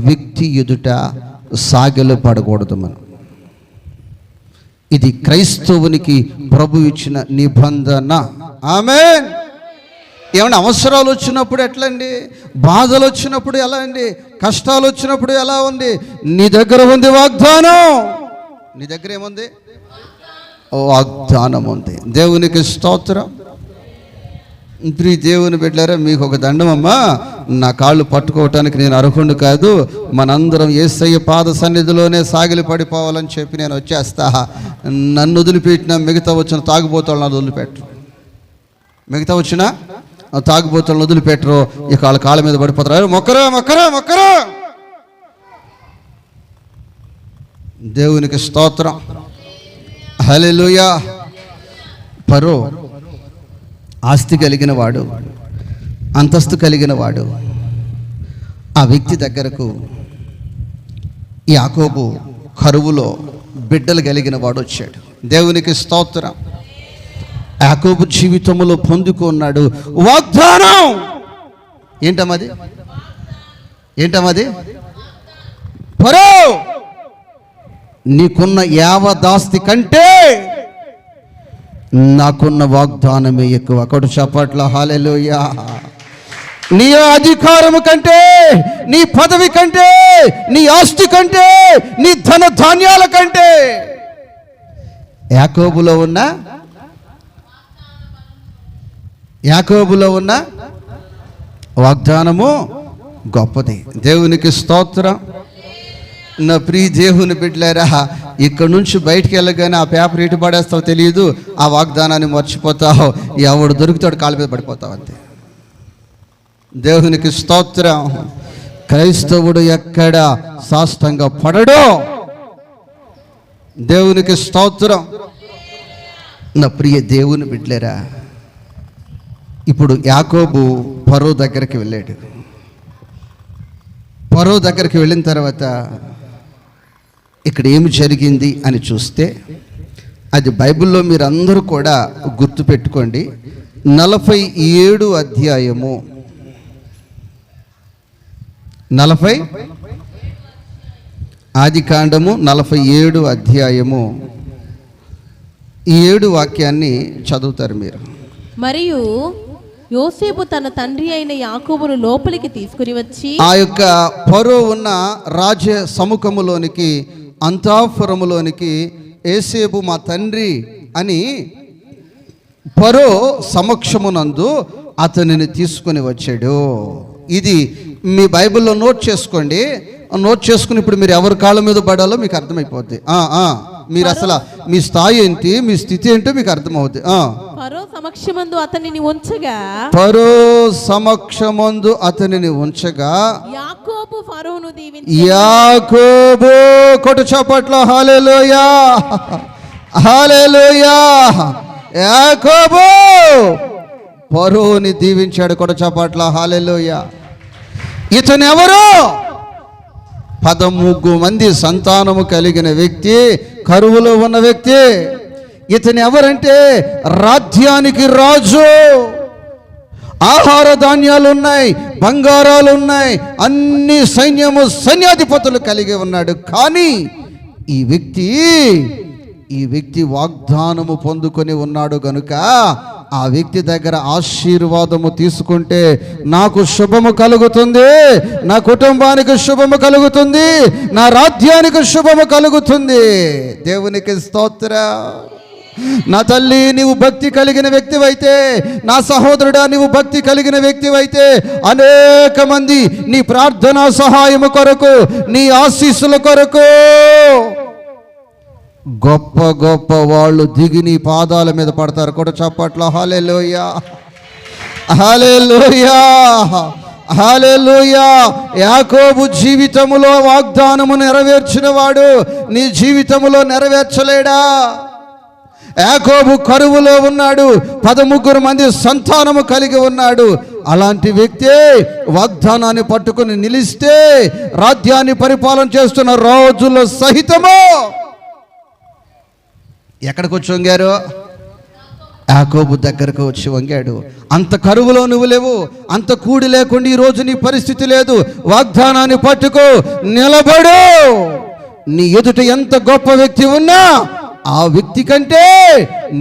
వ్యక్తి ఎదుట సాగిలు పడకూడదు మనం. ఇది క్రైస్తవునికి ప్రభు ఇచ్చిన నిబంధన. ఆమేన్. ఏమైనా అవసరాలు వచ్చినప్పుడు ఎట్లా అండి, బాధలు వచ్చినప్పుడు ఎలా అండి, కష్టాలు వచ్చినప్పుడు ఎలా ఉంది? నీ దగ్గర ఉంది వాగ్దానం. నీ దగ్గర ఏముంది? వాగ్దానం ఉంది. దేవునికి స్తోత్రం. ప్రియ దేవుని బిడ్డలారా, మీకు ఒక దండమమ్మా. నా కాళ్ళు పట్టుకోవటానికి నేను అర్హుడు కాదు. మనందరం యేసయ్య పాద సన్నిధిలోనే సాగిలి పడిపోవాలని చెప్పి నేను వచ్చేస్తా. నన్ను వదిలిపెట్టిన మిగతా వచ్చిన తాగుబోతాళ్ళు నన్ను వదిలిపెట్టరు. మిగతా వచ్చిన తాగుబోతాళ్ళు వదిలిపెట్టరు. ఇక వాళ్ళ కాళ్ళ మీద పడిపోతారు. మొక్కరా మొక్కరా మొక్కరా. దేవునికి స్తోత్రం. హల్లెలూయా. పరో ఆస్తి కలిగిన వాడు, అంతస్తు కలిగిన వాడు. ఆ వ్యక్తి దగ్గరకు యాకోబు కరువులో బిడ్డలు కలిగిన వాడు వచ్చాడు. దేవునికి స్తోత్రం. యాకోబు జీవితంలో పొందుకున్నాడు వాగ్దానం. ఏంటమ్మది? ఏంటమ్మది? పరో, నీకున్న యావదాస్తి కంటే నాకున్న వాగ్దానమే ఎక్కువ. అక్కడ చప్పట్ల హల్లెలూయా. నీ అధికారము కంటే, నీ పదవి కంటే, నీ ఆస్తి కంటే, నీ ధన ధాన్యాల కంటే యాకోబులో ఉన్న వాగ్దానము గొప్పది. దేవునికి స్తోత్రం. నా ప్రియ దేవుని బిడ్డలారా, ఇక్కడ నుంచి బయటికి వెళ్ళగానే ఆ పేపర్ ఇటు పడేస్తావు తెలియదు, ఆ వాగ్దానాన్ని మర్చిపోతావు, ఎవడు దొరుకుతాడు కాళ్ళ మీద పడిపోతావు అంతే. దేవునికి స్తోత్రం. క్రైస్తవుడు ఎక్కడ సాష్టంగా పడడో. దేవునికి స్తోత్రం. నా ప్రియ దేవుని బిడ్డలారా, ఇప్పుడు యాకోబు ఫరో దగ్గరికి వెళ్ళాడు. ఫరో దగ్గరికి వెళ్ళిన తర్వాత ఇక్కడ ఏమి జరిగింది అని చూస్తే, అది బైబిల్లో మీరు అందరూ కూడా గుర్తుపెట్టుకోండి. 47 అధ్యాయము 40 ఆదికాండము 47 అధ్యాయము 7 వాక్యాన్ని చదువుతారు మీరు. మరియు యోసేపు తన తండ్రి అయిన యాకోబును లోపలికి తీసుకుని వచ్చి ఆ యొక్క ఫరో ఉన్న రాజ సముఖములోనికి, అంతఃపురములోనికి యోసేపు మా తండ్రి అని ఫరో సమక్షమునందు అతనిని తీసుకొని వచ్చాడు. ఇది మీ బైబిల్లో నోట్ చేసుకోండి. నోట్ చేసుకుని ఇప్పుడు మీరు ఎవరి కాళ్ళ మీద పడాలో మీకు అర్థమైపోద్ది. మీరు అసలు మీ స్థాయి ఏంటి, మీ స్థితి ఏంటో మీకు అర్థమవుద్ది. ఫరో సమక్షమందు అతనిని ఉంచగా, ఫరో సమక్షమందు అతనిని ఉంచగా యాకోబు ఫరోను దీవించి, యాకోబు కొట్టు చప్పట్లో హల్లెలూయా హల్లెలూయా. యాకోబు ఫరోని దీవించాడు. కొట్టు చప్పట్లో హల్లెలూయా. ఇతను ఎవరు? 13 మంది సంతానము కలిగిన వ్యక్తి, కరువులో ఉన్న వ్యక్తి. ఇతను ఎవరంటే రాజ్యానికి రాజు. ఆహార ధాన్యాలు ఉన్నాయి, బంగారాలు ఉన్నాయి, అన్ని సైన్యాధిపతులు కలిగి ఉన్నాడు. కానీ ఈ వ్యక్తి వాగ్దానము పొందుకొని ఉన్నాడు గనుక ఆ వ్యక్తి దగ్గర ఆశీర్వాదము తీసుకుంటే నాకు శుభము కలుగుతుంది, నా కుటుంబానికి శుభము కలుగుతుంది, నా రాజ్యానికి శుభము కలుగుతుంది. దేవునికి స్తోత్రం. నా తల్లి, నీవు భక్తి కలిగిన వ్యక్తివైతే, నా సహోదరుడా నీవు భక్తి కలిగిన వ్యక్తివైతే, అనేక మంది నీ ప్రార్థనా సహాయము కొరకు, నీ ఆశీస్సుల కొరకు గొప్ప గొప్ప వాళ్ళు దిగి నీ పాదాల మీద పడతారు. కూడా చప్పట్లో హల్లెలూయా హల్లెలూయా, హల్లెలూయా. యాకోబు జీవితములో వాగ్దానము నెరవేర్చిన వాడు నీ జీవితములో నెరవేర్చలేడా? యాకోబు కరువులో ఉన్నాడు, 13 మంది సంతానము కలిగి ఉన్నాడు. అలాంటి వ్యక్తే వాగ్దానాన్ని పట్టుకుని నిలిస్తే రాజ్యాన్ని పరిపాలన చేస్తున్న రోజుల్లో సహితము ఎక్కడికి వచ్చి వంగారు? యాకోబు దగ్గరకు వచ్చి వంగాడు. అంత కరువులో నువ్వు లేవు, అంత కూడి లేకుండా ఈరోజు నీ పరిస్థితి లేదు. వాగ్దానాన్ని పట్టుకో, నిలబడు. నీ ఎదుట ఎంత గొప్ప వ్యక్తి ఉన్నా ఆ వ్యక్తి కంటే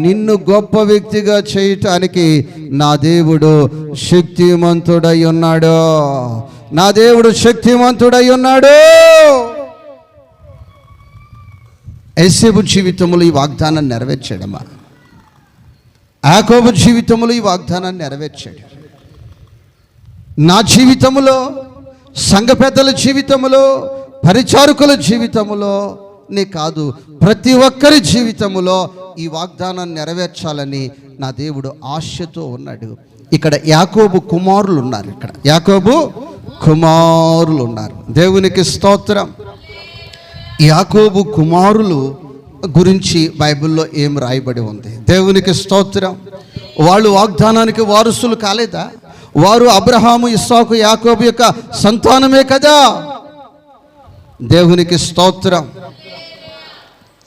నిన్ను గొప్ప వ్యక్తిగా చేయటానికి నా దేవుడు శక్తిమంతుడై ఉన్నాడు. నా దేవుడు శక్తిమంతుడై ఉన్నాడు. యోసేపు జీవితంలో ఈ వాగ్దానాన్ని నెరవేర్చాడమ్మా. యాకోబు జీవితంలో ఈ వాగ్దానాన్ని నెరవేర్చాడు. నా జీవితంలో, సంఘ పెద్దల జీవితంలో, పరిచారకుల జీవితంలో నే కాదు, ప్రతి ఒక్కరి జీవితంలో ఈ వాగ్దానాన్ని నెరవేర్చాలని నా దేవుడు ఆశతో ఉన్నాడు. ఇక్కడ యాకోబు కుమారులు ఉన్నారు. ఇక్కడ యాకోబు కుమారులు ఉన్నారు. దేవునికి స్తోత్రం. యాకోబు కుమారులు గురించి బైబిల్లో ఏం రాయబడి ఉంది? దేవునికి స్తోత్రం. వాళ్ళు వాగ్దానానికి వారసులు కాలేదా? వారు అబ్రహాము, ఇస్సాకు, యాకోబు యొక్క సంతానమే కదా. దేవునికి స్తోత్రం.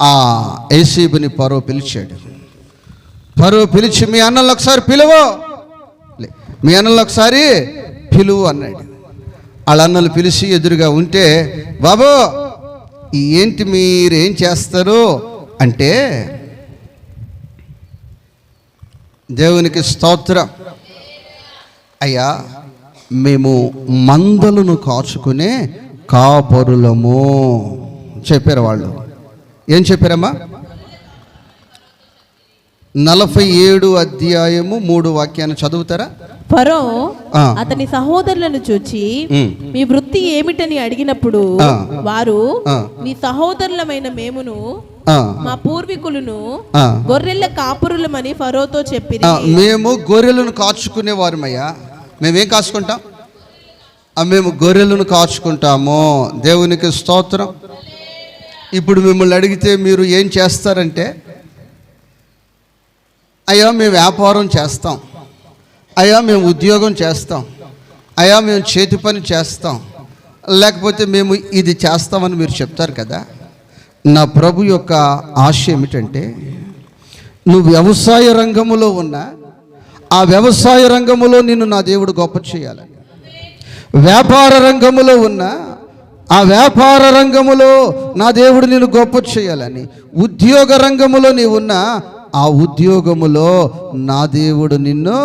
ఆ యోసేపుని ఫరో పిలిచాడు. ఫరో పిలిచి మీ అన్నలు ఒకసారి పిలువు, మీ అన్నలు ఒకసారి పిలువు అన్నాడు. వాళ్ళ అన్నలు పిలిచి ఎదురుగా ఉంటే, బాబు ఏంటి మీరేం చేస్తారు అంటే, దేవునికి స్తోత్రం, అయ్యా మేము మందలను కాచుకునే కాపరులము చెప్పారు. వాళ్ళు ఏం చెప్పారమ్మా? 47 అధ్యాయము 3 వాక్యాన్ని చదువుతారా? ఫరో అతని సహోదరులను చూచి మీ వృత్తి ఏమిటని అడిగినప్పుడు వారు నీ సహోదరులమైన మేమును మా పూర్వీకులను గొర్రెల కాపురులమని ఫరోతో చెప్పి, మేము గొర్రెలను కాచుకునేవారమయ్యా. మేమేం కాచుకుంటాం? మేము గొర్రెలను కాచుకుంటాము. దేవునికి స్తోత్రం. ఇప్పుడు మిమ్మల్ని అడిగితే మీరు ఏం చేస్తారంటే, అయ్యా మేము వ్యాపారం చేస్తాం, అయ్యా మేము ఉద్యోగం చేస్తాం, అయ్యా మేము చేతి పని చేస్తాం, లేకపోతే మేము ఇది చేస్తామని మీరు చెప్తారు కదా. నా ప్రభు యొక్క ఆశ ఏమిటంటే, నువ్వు వ్యవసాయ రంగములో ఉన్నా ఆ వ్యవసాయ రంగములో నిన్ను నా దేవుడు గొప్ప చేయాలని, వ్యాపార రంగములో ఉన్నా ఆ వ్యాపార రంగములో నా దేవుడు నిన్ను గొప్ప చేయాలని, ఉద్యోగ రంగములో నీవున్నా ఆ ఉద్యోగములో నా దేవుడు నిన్ను,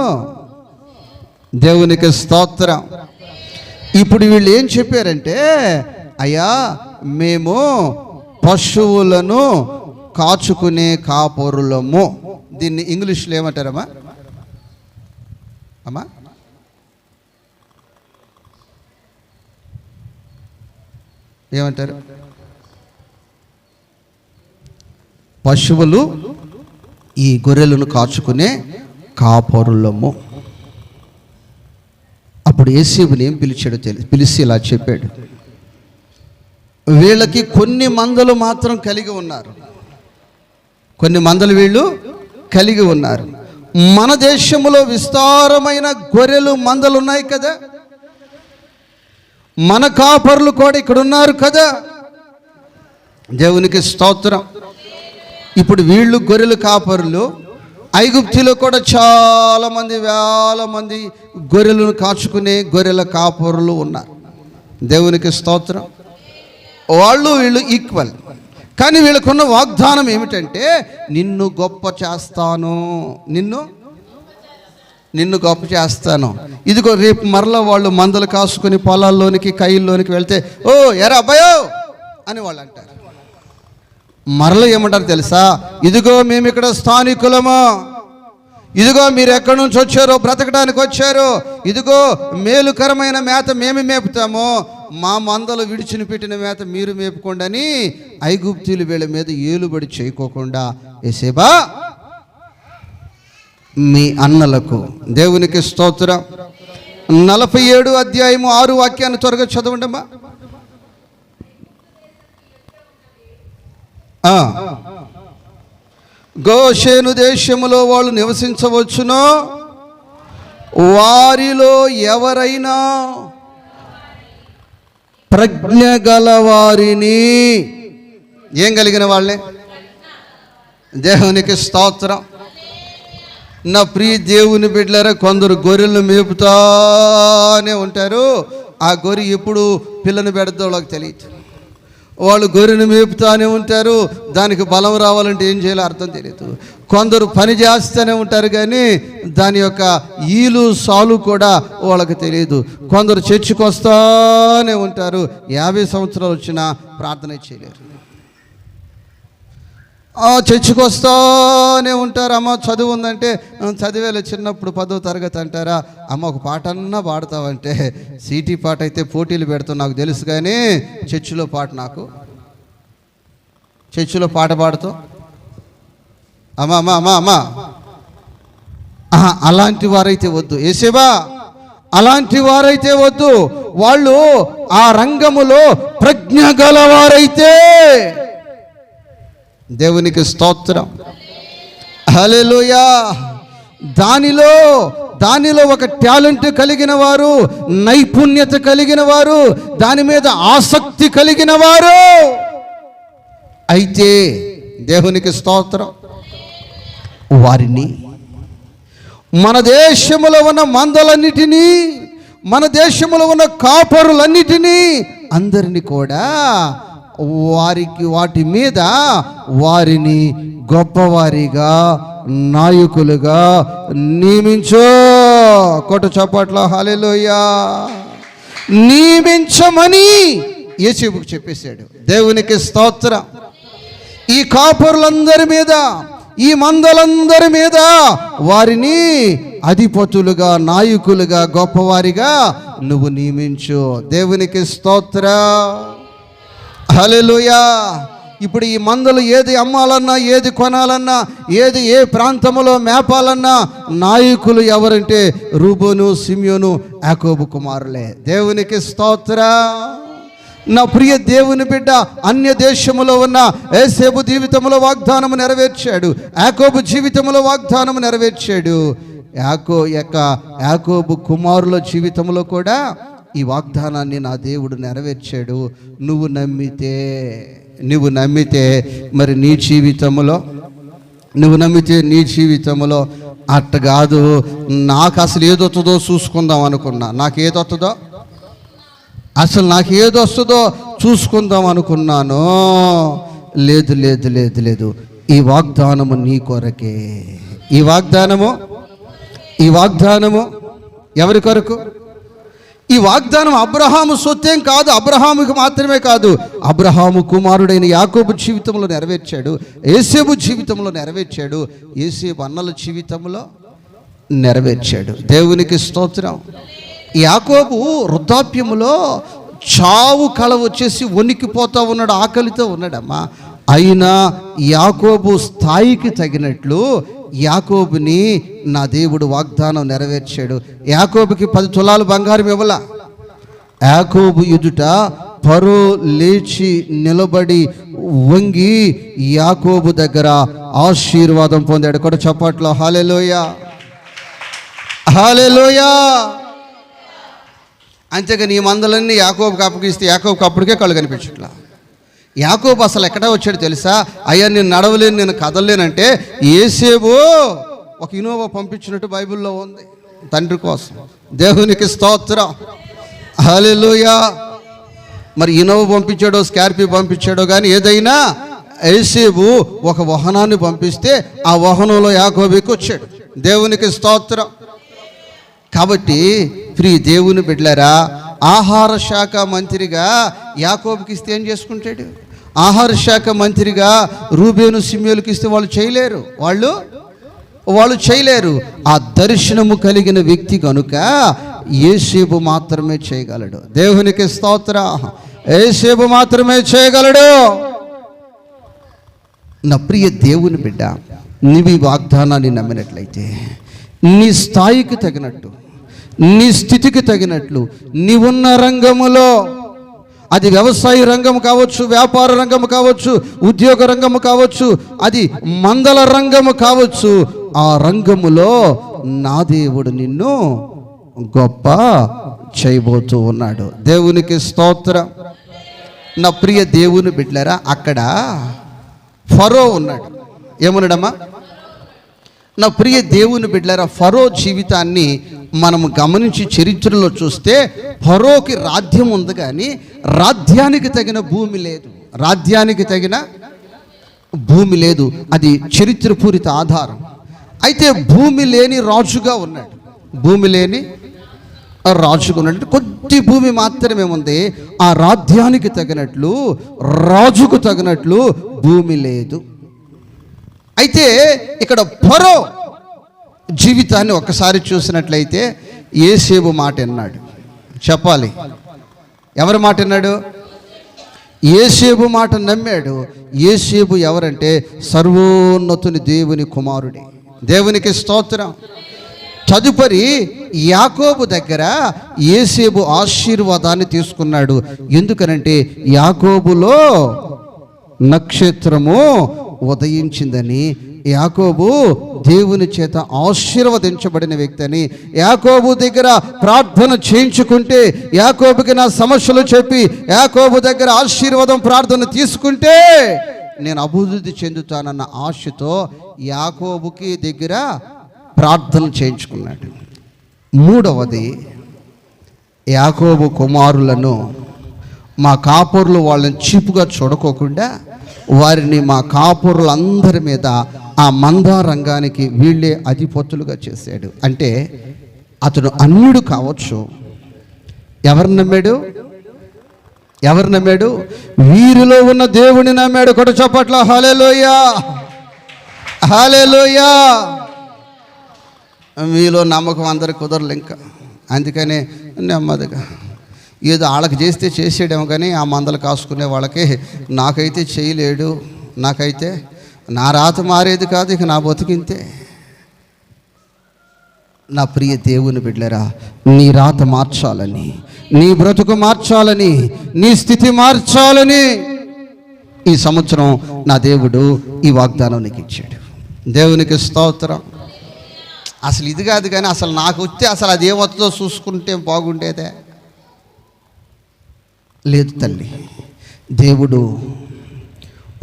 దేవునికి స్తోత్రం. ఇప్పుడు వీళ్ళు ఏం చెప్పారంటే, అయ్యా మేము పశువులను కాచుకునే కాపరులము. దీన్ని ఇంగ్లీష్లో ఏమంటారమ్మా? అమ్మా ఏమంటారు? పశువులు ఈ గొర్రెలను కాచుకునే కాపరులము. అప్పుడు యోసేపుని ఏం పిలిచాడో పిలిచి ఇలా చెప్పాడు, వీళ్ళకి కొన్ని మందలు మాత్రం కలిగి ఉన్నారు, కొన్ని మందలు వీళ్ళు కలిగి ఉన్నారు. మన దేశంలో విస్తారమైన గొర్రెలు మందలు ఉన్నాయి కదా, మన కాపరులు కూడా ఇక్కడ ఉన్నారు కదా. దేవునికి స్తోత్రం. ఇప్పుడు వీళ్ళు గొర్రెలు కాపరులు, ఐగుప్తులో కూడా చాలామంది, వేల మంది గొర్రెలను కాచుకునే గొర్రెల కాపరులు ఉన్నారు. దేవునికి స్తోత్రం. వాళ్ళు వీళ్ళు ఈక్వల్. కానీ వీళ్ళకున్న వాగ్దానం ఏమిటంటే, నిన్ను గొప్ప చేస్తాను, నిన్ను గొప్ప చేస్తాను. ఇదిగో రేపు మరలా వాళ్ళు మందలు కాసుకొని పొలాల్లోనికి, కైల్లోనికి వెళ్తే, ఓ ఎరా అబ్బాయో అని వాళ్ళు అంటారు. మరల ఏమంటారు తెలుసా? ఇదిగో మేము ఇక్కడ స్థానికులము, ఇదిగో మీరు ఎక్కడి నుంచి వచ్చారో, బ్రతకడానికి వచ్చారు, ఇదిగో మేలుకరమైన మేత మేము మేపుతాము, మా మందలు విడిచిని పెట్టిన మేత మీరు మేపుకోండి అని ఐగుప్తీయులు వీళ్ళ మీద ఏలుబడి చేయకోకుండా, యోసేపా మీ అన్నలకు. దేవునికి స్తోత్రం. 47 అధ్యాయము 6 వాక్యాన్ని త్వరగా చదవండమ్మా. గోషేను దేశములో వాళ్ళు నివసించవచ్చునో వారిలో ఎవరైనా ప్రజ్ఞ గలవారిని. ఏం కలిగిన వాళ్ళే? దేవునికి స్తోత్రం. నా ప్రియ దేవుని బిడ్డలారా, కొందరు గొర్రెలను మేపుతానే ఉంటారు. ఆ గొర్రె ఎప్పుడు పిల్లని పెడతాడో వాళ్ళకి తెలియదు. వాళ్ళు గొర్రెను మేపుతానే ఉంటారు. దానికి బలం రావాలంటే ఏం చేయాలో అర్థం తెలియదు. కొందరు పని చేస్తూనే ఉంటారు, కానీ దాని యొక్క ఈలు సాలు కూడా వాళ్ళకి తెలియదు. కొందరు చర్చికి వస్తానే ఉంటారు, 50 సంవత్సరాలు వచ్చినా ప్రార్థన చేయలేరు. చర్చికి వస్తానే ఉంటారు. అమ్మ చదువు ఉందంటే చదివేలా, చిన్నప్పుడు 10వ తరగతి అంటారా, అమ్మ ఒక పాట అన్నా పాడతావంటే సీటీ పాట అయితే పోటీలు పెడతావు నాకు తెలుసు, కానీ చర్చిలో పాట పాడుతావు అమ్మా అమ్మా అమ్మా అమ్మా. అలాంటి వారైతే వద్దు యేసేవా, అలాంటి వారైతే వద్దు. వాళ్ళు ఆ రంగములో ప్రజ్ఞ గలవారైతే. దేవునికి స్తోత్రం. హల్లెలూయా. దానిలో ఒక టాలెంట్ కలిగిన వారు, నైపుణ్యత కలిగిన వారు, దాని మీద ఆసక్తి కలిగిన వారు అయితే, దేవునికి స్తోత్రం, వారిని మన దేశంలో ఉన్న మందలన్నిటినీ, మన దేశంలో ఉన్న కాపరులన్నిటినీ అందరినీ కూడా వాటి మీద వారిని గొప్పవారిగా, నాయకులుగా నియమించో. కొట్టు చప్పట్ల హల్లెలూయా. నియమించమని యేసేపుకు చెప్పేశాడు. దేవునికి స్తోత్రం. ఈ కాపరులందరి మీద, ఈ మందలందరి మీద వారిని అధిపతులుగా, నాయకులుగా, గొప్పవారిగా నువ్వు నియమించు. దేవునికి స్తోత్రం. హల్లెలూయా. ఇప్పుడు ఈ మందలు ఏది అమ్మాలన్నా, ఏది కొనాలన్నా, ఏది ఏ ప్రాంతంలో మేపాలన్నా నాయకులు ఎవరంటే రూబేను, సిమియోను, యాకోబు కుమారులే. దేవునికి స్తోత్రం. నా ప్రియ దేవుని బిడ్డ, అన్య దేశములో ఉన్న యేసేపు జీవితంలో వాగ్దానము నెరవేర్చాడు. యాకోబు జీవితంలో వాగ్దానము నెరవేర్చాడు. యాకోబు కుమారుల జీవితంలో కూడా ఈ వాగ్దానాన్ని నా దేవుడు నెరవేర్చాడు. నువ్వు నమ్మితే మరి నీ జీవితంలో అట్ట కాదు, నాకు అసలు ఏదొస్తుందో చూసుకుందాం అనుకున్నా, నాకు ఏదొస్తుందో చూసుకుందాం అనుకున్నాను. లేదు. ఈ వాగ్దానము నీ కొరకే. ఈ వాగ్దానము ఎవరి కొరకు? ఈ వాగ్దానం అబ్రహాము సొత్తేం కాదు, అబ్రహాముకి మాత్రమే కాదు, అబ్రహాము కుమారుడైన యాకోబు జీవితంలో నెరవేర్చాడు, యేసేపు జీవితంలో నెరవేర్చాడు, యేసేపు అన్నల జీవితంలో నెరవేర్చాడు. దేవునికి స్తోత్రం. యాకోబు వృద్ధాప్యములో చావు కళ వచ్చేసి వణికిపోతూ ఉన్నాడు, ఆకలితో ఉన్నాడమ్మా. అయినా యాకోబు స్థాయికి తగినట్లు యాకోబుని నా దేవుడు వాగ్దానం నెరవేర్చాడు. యాకోబుకి 10 తులాలు బంగారం ఇవ్వలా. యాకోబు ఎదుట ఫరో లేచి నిలబడి వంగి యాకోబు దగ్గర ఆశీర్వాదం పొందాడు. కూడా చప్పట్లో హల్లెలూయా, హల్లెలూయా. అంతేగాని ఈ మందలన్నీ యాకోబుకి అప్పగిస్తే యాకోబుకి అప్పటికే కళ్ళు కనిపించట్లా. యాకోబు అసలు ఎక్కడ వచ్చాడు తెలుసా? అయ్యా నేను నడవలేను, నేను కదలలేనంటే యేసేపు ఒక ఇనోవా పంపించినట్టు బైబిల్లో ఉంది తండ్రి కోసం. దేవునికి స్తోత్రం. హల్లెలూయా. మరి ఇనోవా పంపించాడో, స్కార్పియో పంపించాడో కానీ ఏదైనా యేసేపు ఒక వాహనాన్ని పంపిస్తే ఆ వాహనంలో యాకోబు వచ్చాడు. దేవునికి స్తోత్రం. కాబట్టి ప్రియ దేవుని బిడ్డలారా, ఆహార శాఖ మంత్రిగా యాకోబుకి ఇస్తే ఏం చేసుకుంటాడు? ఆహార శాఖ మంత్రిగా రూబేను, సిమియోనుకి ఇస్తే వాళ్ళు చేయలేరు. ఆ దర్శనము కలిగిన వ్యక్తి కనుక యేసేపు మాత్రమే చేయగలడు. దేవునికి స్తోత్రం. యేసేపు మాత్రమే చేయగలడు. నా ప్రియ దేవుని బిడ్డ, నీవి వాగ్దానాన్ని నమ్మినట్లయితే, నీ స్థాయికి తగినట్టు, నీ స్థితికి తగినట్లు నీవున్న రంగములో, అది వ్యవసాయ రంగం కావచ్చు, వ్యాపార రంగము కావచ్చు, ఉద్యోగ రంగము కావచ్చు, అది మందల రంగము కావచ్చు, ఆ రంగములో నా దేవుడు నిన్ను గొప్ప చేయబోతూ ఉన్నాడు. దేవునికి స్తోత్రం. నా ప్రియ దేవుని బిడ్డలారా, అక్కడ ఫరో ఉన్నాడు. ఏమన్నాడమ్మా? నా ప్రియ దేవుని బిడ్డలారా, ఫరో జీవితాన్ని మనము గమనించి చరిత్రలో చూస్తే ఫరోకి రాజ్యం ఉంది, కానీ రాజ్యానికి తగిన భూమి లేదు. రాజ్యానికి తగిన భూమి లేదు. అది చరిత్రపూరిత ఆధారం. అయితే భూమి లేని రాజుగా ఉన్నాడు. భూమి లేని రాజుగా ఉన్నాడు. కొద్ది భూమి మాత్రమే ఉంది. ఆ రాజ్యానికి తగినట్లు, రాజుకు తగినట్లు భూమి లేదు. అయితే ఇక్కడ ఫరో జీవితాన్ని ఒక్కసారి చూసినట్లయితే యోసేపు మాట విన్నాడు. చెప్పాలి, ఎవరి మాట విన్నాడు? యోసేపు మాట నమ్మాడు. యోసేపు ఎవరంటే సర్వోన్నతుని దేవుని కుమారుడే. దేవునికి స్తోత్రం. తదుపరి యాకోబు దగ్గర యోసేపు ఆశీర్వాదాన్ని తీసుకున్నాడు. ఎందుకనంటే యాకోబులో నక్షత్రము ఉదయించిందని, యాకోబు దేవుని చేత ఆశీర్వదించబడిన వ్యక్తి అని, యాకోబు దగ్గర ప్రార్థన చేయించుకుంటే, యాకోబుకి నా సమస్యలు చెప్పి యాకోబు దగ్గర ఆశీర్వాదం ప్రార్థన తీసుకుంటే నేను అభివృద్ధి చెందుతానన్న ఆశతో యాకోబుకి దగ్గర ప్రార్థన చేయించుకున్నాడు. మూడవది, యాకోబు కుమారులను మా కాపురులు వాళ్ళని చీపుగా చూడకోకుండా వారిని మా కాపురులందరి మీద ఆ మందా రంగానికి వీళ్ళే అధిపతులుగా చేశాడు. అంటే అతను అన్యుడు కావచ్చు. ఎవరు నమ్మాడు? ఎవరు నమ్మాడు? వీరిలో ఉన్న దేవుని నమ్మాడు. కొట్ట చప్పట్ల హల్లెలూయా, హల్లెలూయా. మీలో నమ్మకం అందరికి కుదరలు ఇంకా. అందుకనే నెమ్మదిగా ఏదో వాళ్ళకి చేస్తే చేసేయడేమో, కానీ ఆ మందలు కాసుకునే వాళ్ళకి నాకైతే చేయలేడు, నాకైతే నా రాత మారేది కాదు, ఇక నా బతుకింతే. నా ప్రియ దేవుని బిడ్డలారా, నీ రాత మార్చాలని, నీ బ్రతుకు మార్చాలని, నీ స్థితి మార్చాలని ఈ సంవత్సరం నా దేవుడు ఈ వాగ్దానం నీకు ఇచ్చాడు. దేవునికి స్తోత్రం. అసలు ఇది కాదు, కానీ అసలు నాకు వస్తే అసలు అది ఏమవుతుందో చూసుకుంటే బాగుండేదే. లేదు తల్లి, దేవుడు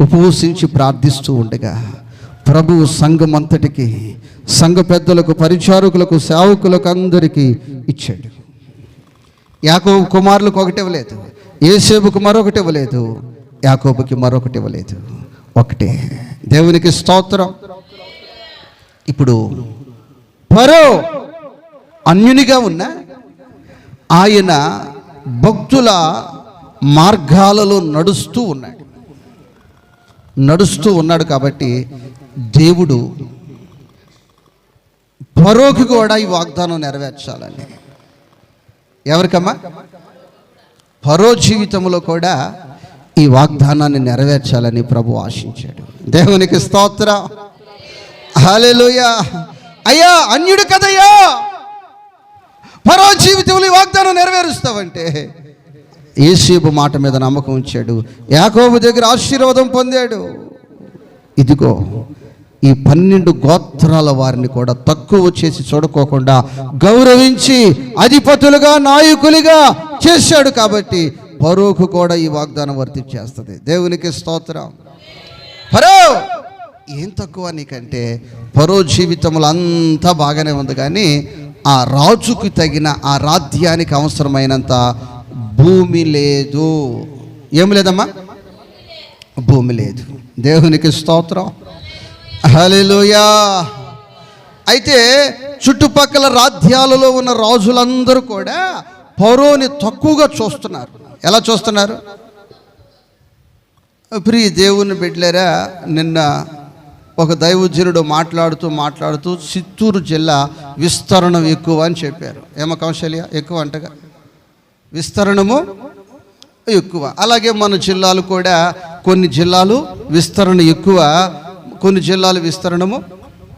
ఉపవసించి ప్రార్థిస్తూ ఉండగా ప్రభువు సంఘమంతటికి, సంఘ పెద్దలకు, పరిచారకులకు, సేవకులకు అందరికీ ఇచ్చాడు. యాకోబు కుమారులకు ఒకటి ఇవ్వలేదు, యోసేపుకు మరొకటి ఇవ్వలేదు, యాకోబుకి మరొకటి ఇవ్వలేదు, ఒకటే. దేవునికి స్తోత్రం. ఇప్పుడు ఫరో అన్యునిగా ఉన్న ఆయన భక్తుల మార్గాలలో నడుస్తూ ఉన్నాడు కాబట్టి దేవుడు ఫరోకి కూడా ఈ వాగ్దానం నెరవేర్చాలని. ఎవరికమ్మా? ఫరో జీవితంలో కూడా ఈ వాగ్దానాన్ని నెరవేర్చాలని ప్రభు ఆశించాడు. దేవునికి స్తోత్రం, హల్లెలూయా. అయ్యా అన్యుడు కదయ్యా, ఫరో జీవితంలో ఈ వాగ్దానం నెరవేరుస్తావంటే యోసేపు మాట మీద నమ్మకం ఉంచాడు. యాకోబు దగ్గర ఆశీర్వాదం పొందాడు. ఇదిగో ఈ 12 గోత్రాల వారిని కూడా తక్కువ చేసి చూడుకోకుండా గౌరవించి అధిపతులుగా, నాయకులుగా చేశాడు. కాబట్టి ఫరోకు కూడా ఈ వాగ్దానం వర్తించేస్తుంది. దేవునికి స్తోత్రం. ఫరో ఏం తక్కువ నీకంటే, ఫరో జీవితంలో అంతా బాగానే ఉంది, కానీ ఆ రాజుకు తగిన, ఆ రాజ్యానికి అవసరమైనంత భూమి లేదు. ఏమి లేదమ్మా? భూమి లేదు. దేవునికి స్తోత్రం, హల్లెలూయా. అయితే చుట్టుపక్కల రాజ్యాలలో ఉన్న రాజులందరూ కూడా ఫరోని తక్కువగా చూస్తున్నారు. ఎలా చూస్తున్నారు? ప్రియ దేవుని బిడ్డలారా, నిన్న ఒక దైవజనుడు మాట్లాడుతూ చిత్తూరు జిల్లా విస్తరణం ఎక్కువ అని చెప్పారు. ఏమ కౌశల్య? ఎక్కువ అంటగా, విస్తరణము ఎక్కువ. అలాగే మన జిల్లాలు కూడా, కొన్ని జిల్లాలు విస్తరణ ఎక్కువ, కొన్ని జిల్లాలు విస్తరణము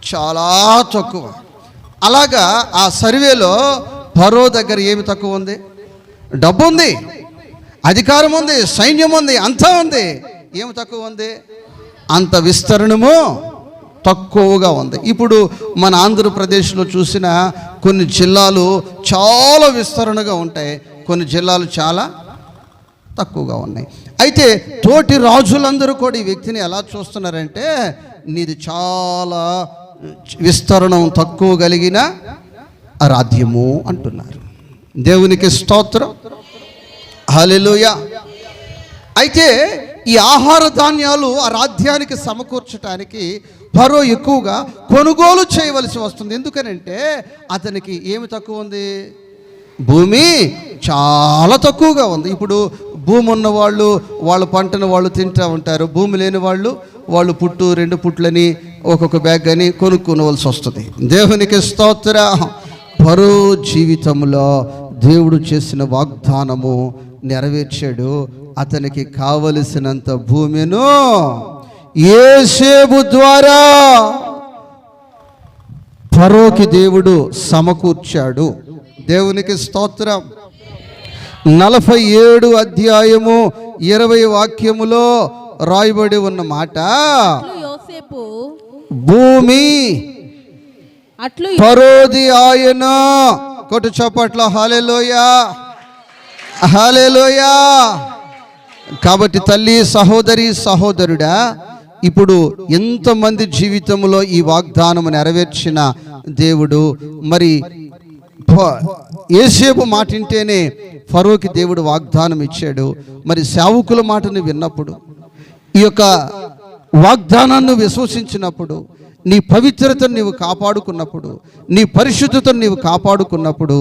చాలా తక్కువ. అలాగా ఆ సర్వేలో ఫరో దగ్గర ఏమి తక్కువ ఉంది? డబ్బు ఉంది, అధికారం ఉంది, సైన్యం ఉంది, అంతా ఉంది. ఏమి తక్కువ ఉంది? అంత విస్తరణము తక్కువగా ఉంది. ఇప్పుడు మన ఆంధ్రప్రదేశ్లో చూసిన కొన్ని జిల్లాలు చాలా విస్తరణగా ఉంటాయి, కొన్ని జిల్లాలు చాలా తక్కువగా ఉన్నాయి. అయితే తోటి రాజులందరూ కూడా ఈ వ్యక్తిని ఎలా చూస్తున్నారంటే, నీది చాలా విస్తరణం తక్కువ కలిగిన రాజ్యము అంటున్నారు. దేవునికి స్తోత్రం, హల్లెలూయా. అయితే ఈ ఆహార ధాన్యాలు ఆ రాజ్యానికి సమకూర్చడానికి ఫరో ఎక్కువగా కొనుగోలు చేయవలసి వస్తుంది. ఎందుకనంటే అతనికి ఏమి తక్కువ ఉంది? భూమి చాలా తక్కువగా ఉంది. ఇప్పుడు భూమి ఉన్న వాళ్ళు వాళ్ళ పంటను వాళ్ళు తింటూ ఉంటారు, భూమి లేని వాళ్ళు పుట్టు 2 పుట్లని ఒక్కొక్క బ్యాగ్ అని కొనుక్కోవలసి వస్తుంది. దేవునికి స్తోత్రం. ఫరో జీవితంలో దేవుడు చేసిన వాగ్దానము నెరవేర్చాడు. అతనికి కావలసినంత భూమిను యోసేపు ద్వారా ఫరోకి దేవుడు సమకూర్చాడు. దేవునికి స్తోత్రం. 47 అధ్యాయము 20 వాక్యములో రాయబడి ఉన్న మాట, యోసేపు భూమి అట్లు ఫరోది ఆయన. కొట్టు చప్పట్ల హల్లెలూయా, హల్లెలూయా. కాబట్టి తల్లి, సహోదరి, సహోదరుడా, ఇప్పుడు ఎంతమంది జీవితంలో ఈ వాగ్దానం నెరవేర్చిన దేవుడు, మరి యోసేపు మాట వింటేనే ఫరోకి దేవుడు వాగ్దానం ఇచ్చాడు. మరి సేవకుల మాటను విన్నప్పుడు, ఈ యొక్క వాగ్దానాన్ని విశ్వసించినప్పుడు, నీ పవిత్రతను నీవు కాపాడుకున్నప్పుడు, నీ పరిశుద్ధతను నీవు కాపాడుకున్నప్పుడు,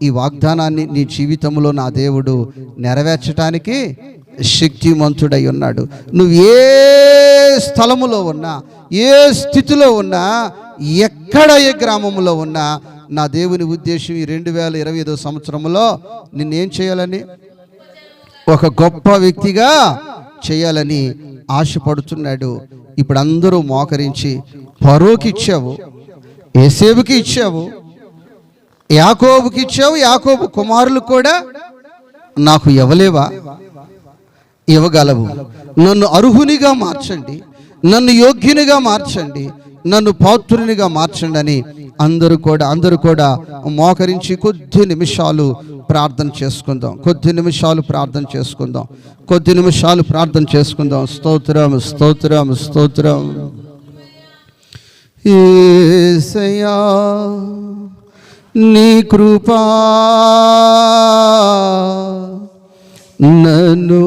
ఈ వాగ్దానాన్ని నీ జీవితంలో నా దేవుడు నెరవేర్చడానికి శక్తిమంతుడై ఉన్నాడు. నువ్వు ఏ స్థలములో ఉన్నా, ఏ స్థితిలో ఉన్నా, ఎక్కడ ఏ గ్రామంలో ఉన్నా, నా దేవుని ఉద్దేశం ఈ 2025 సంవత్సరంలో నిన్నేం చేయాలని, ఒక గొప్ప వ్యక్తిగా చేయాలని ఆశపడుతున్నాడు. ఇప్పుడు అందరూ మోకరించి, ఫరోకి ఇచ్చావు, యోసేపుకి ఇచ్చావు, యాకోబుకి ఇచ్చావు, యాకోబు కుమారులు కూడా నాకు ఇవ్వలేవా? ఇవ్వగలవు. నన్ను అర్హునిగా మార్చండి, నన్ను యోగ్యునిగా మార్చండి, నన్ను పాత్రునిగా మార్చండి అని అందరూ కూడా మోకరించి కొద్ది నిమిషాలు ప్రార్థన చేసుకుందాం. కొద్ది నిమిషాలు ప్రార్థన చేసుకుందాం. స్తోత్రం, స్తోత్రం, స్తోత్రం. యేసయ్యా, నీ కృపా నన్ను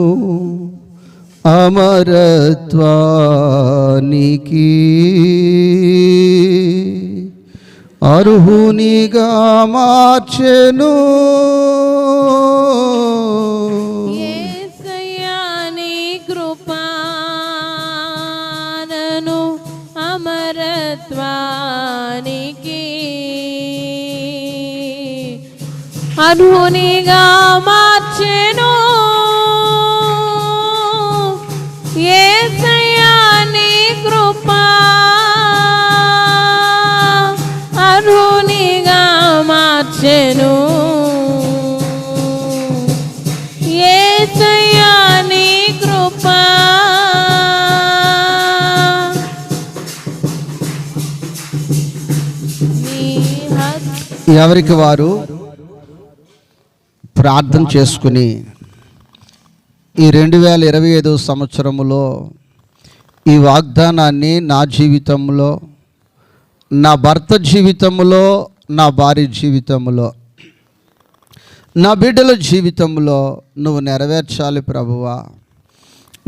అమరత్వానికి అర్హునిగా మార్చెను. యేసయ్యా, నీ కృపా నన్ను అమరత్వానికి అర్హునిగా మార్చెను. యేసయ్యా, నీ కృపా అర్హునిగా మార్చెను. యేసయ్యా, నీ కృపా. ఎవరికి వారు ప్రార్థన చేసుకుని ఈ 2025 సంవత్సరములో ఈ వాగ్దానాన్ని నా జీవితంలో, నా భర్త జీవితంలో, నా భార్య జీవితంలో, నా బిడ్డల జీవితంలో నువ్వు నెరవేర్చాలి ప్రభువా,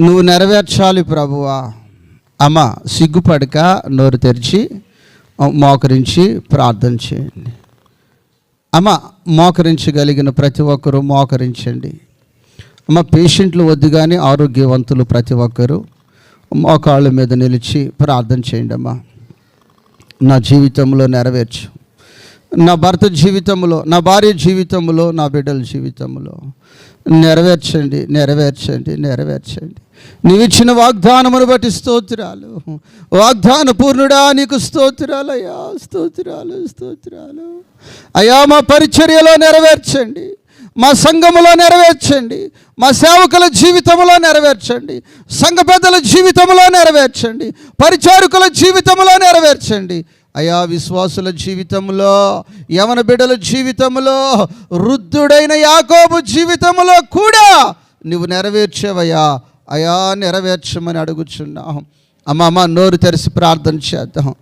నువ్వు నెరవేర్చాలి ప్రభువా. అమ్మ, సిగ్గుపడక నోరు తెరిచి మోకరించి ప్రార్థన చేయండి. అమ్మ, మోకరించగలిగిన ప్రతి ఒక్కరూ మోకరించండి. అమ్మ, పేషెంట్లు వద్దు కానీ ఆరోగ్యవంతులు ప్రతి ఒక్కరూ మోకాళ్ళ మీద నిలిచి ప్రార్థన చేయండి. అమ్మా, నా జీవితంలో నెరవేర్చు, నా భర్త జీవితంలో, నా భార్య జీవితంలో, నా బిడ్డల జీవితంలో నెరవేర్చండి, నెరవేర్చండి, నెరవేర్చండి. నీవిచ్చిన వాగ్దానమును బట్టి స్తోత్రాలు. వాగ్దాన పూర్ణుడా నీకు స్తోత్రాలు అయ్యా, స్తోత్రాలు, స్తోత్రాలు అయ్యా. మా పరిచర్యలో నెరవేర్చండి, మా సంఘములో నెరవేర్చండి, మా సేవకుల జీవితంలో నెరవేర్చండి, సంఘ పెద్దల జీవితంలో నెరవేర్చండి, పరిచారకుల జీవితంలో నెరవేర్చండి అయా. విశ్వాసుల జీవితంలో, యవన బిడ్డల జీవితంలో, వృద్ధుడైన యాకోబు జీవితంలో కూడా నువ్వు నెరవేర్చేవయ్యా. అయా నెరవేర్చమని అడుగుచున్నాం. అమ్మ నోరు తెరిచి ప్రార్థన చేద్దాం.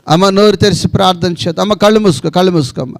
అమ్మ నోరు తెరిచి ప్రార్థన చేద్దాం. అమ్మ కళ్ళు మూసుకో, కళ్ళు మూసుకోమ్మ.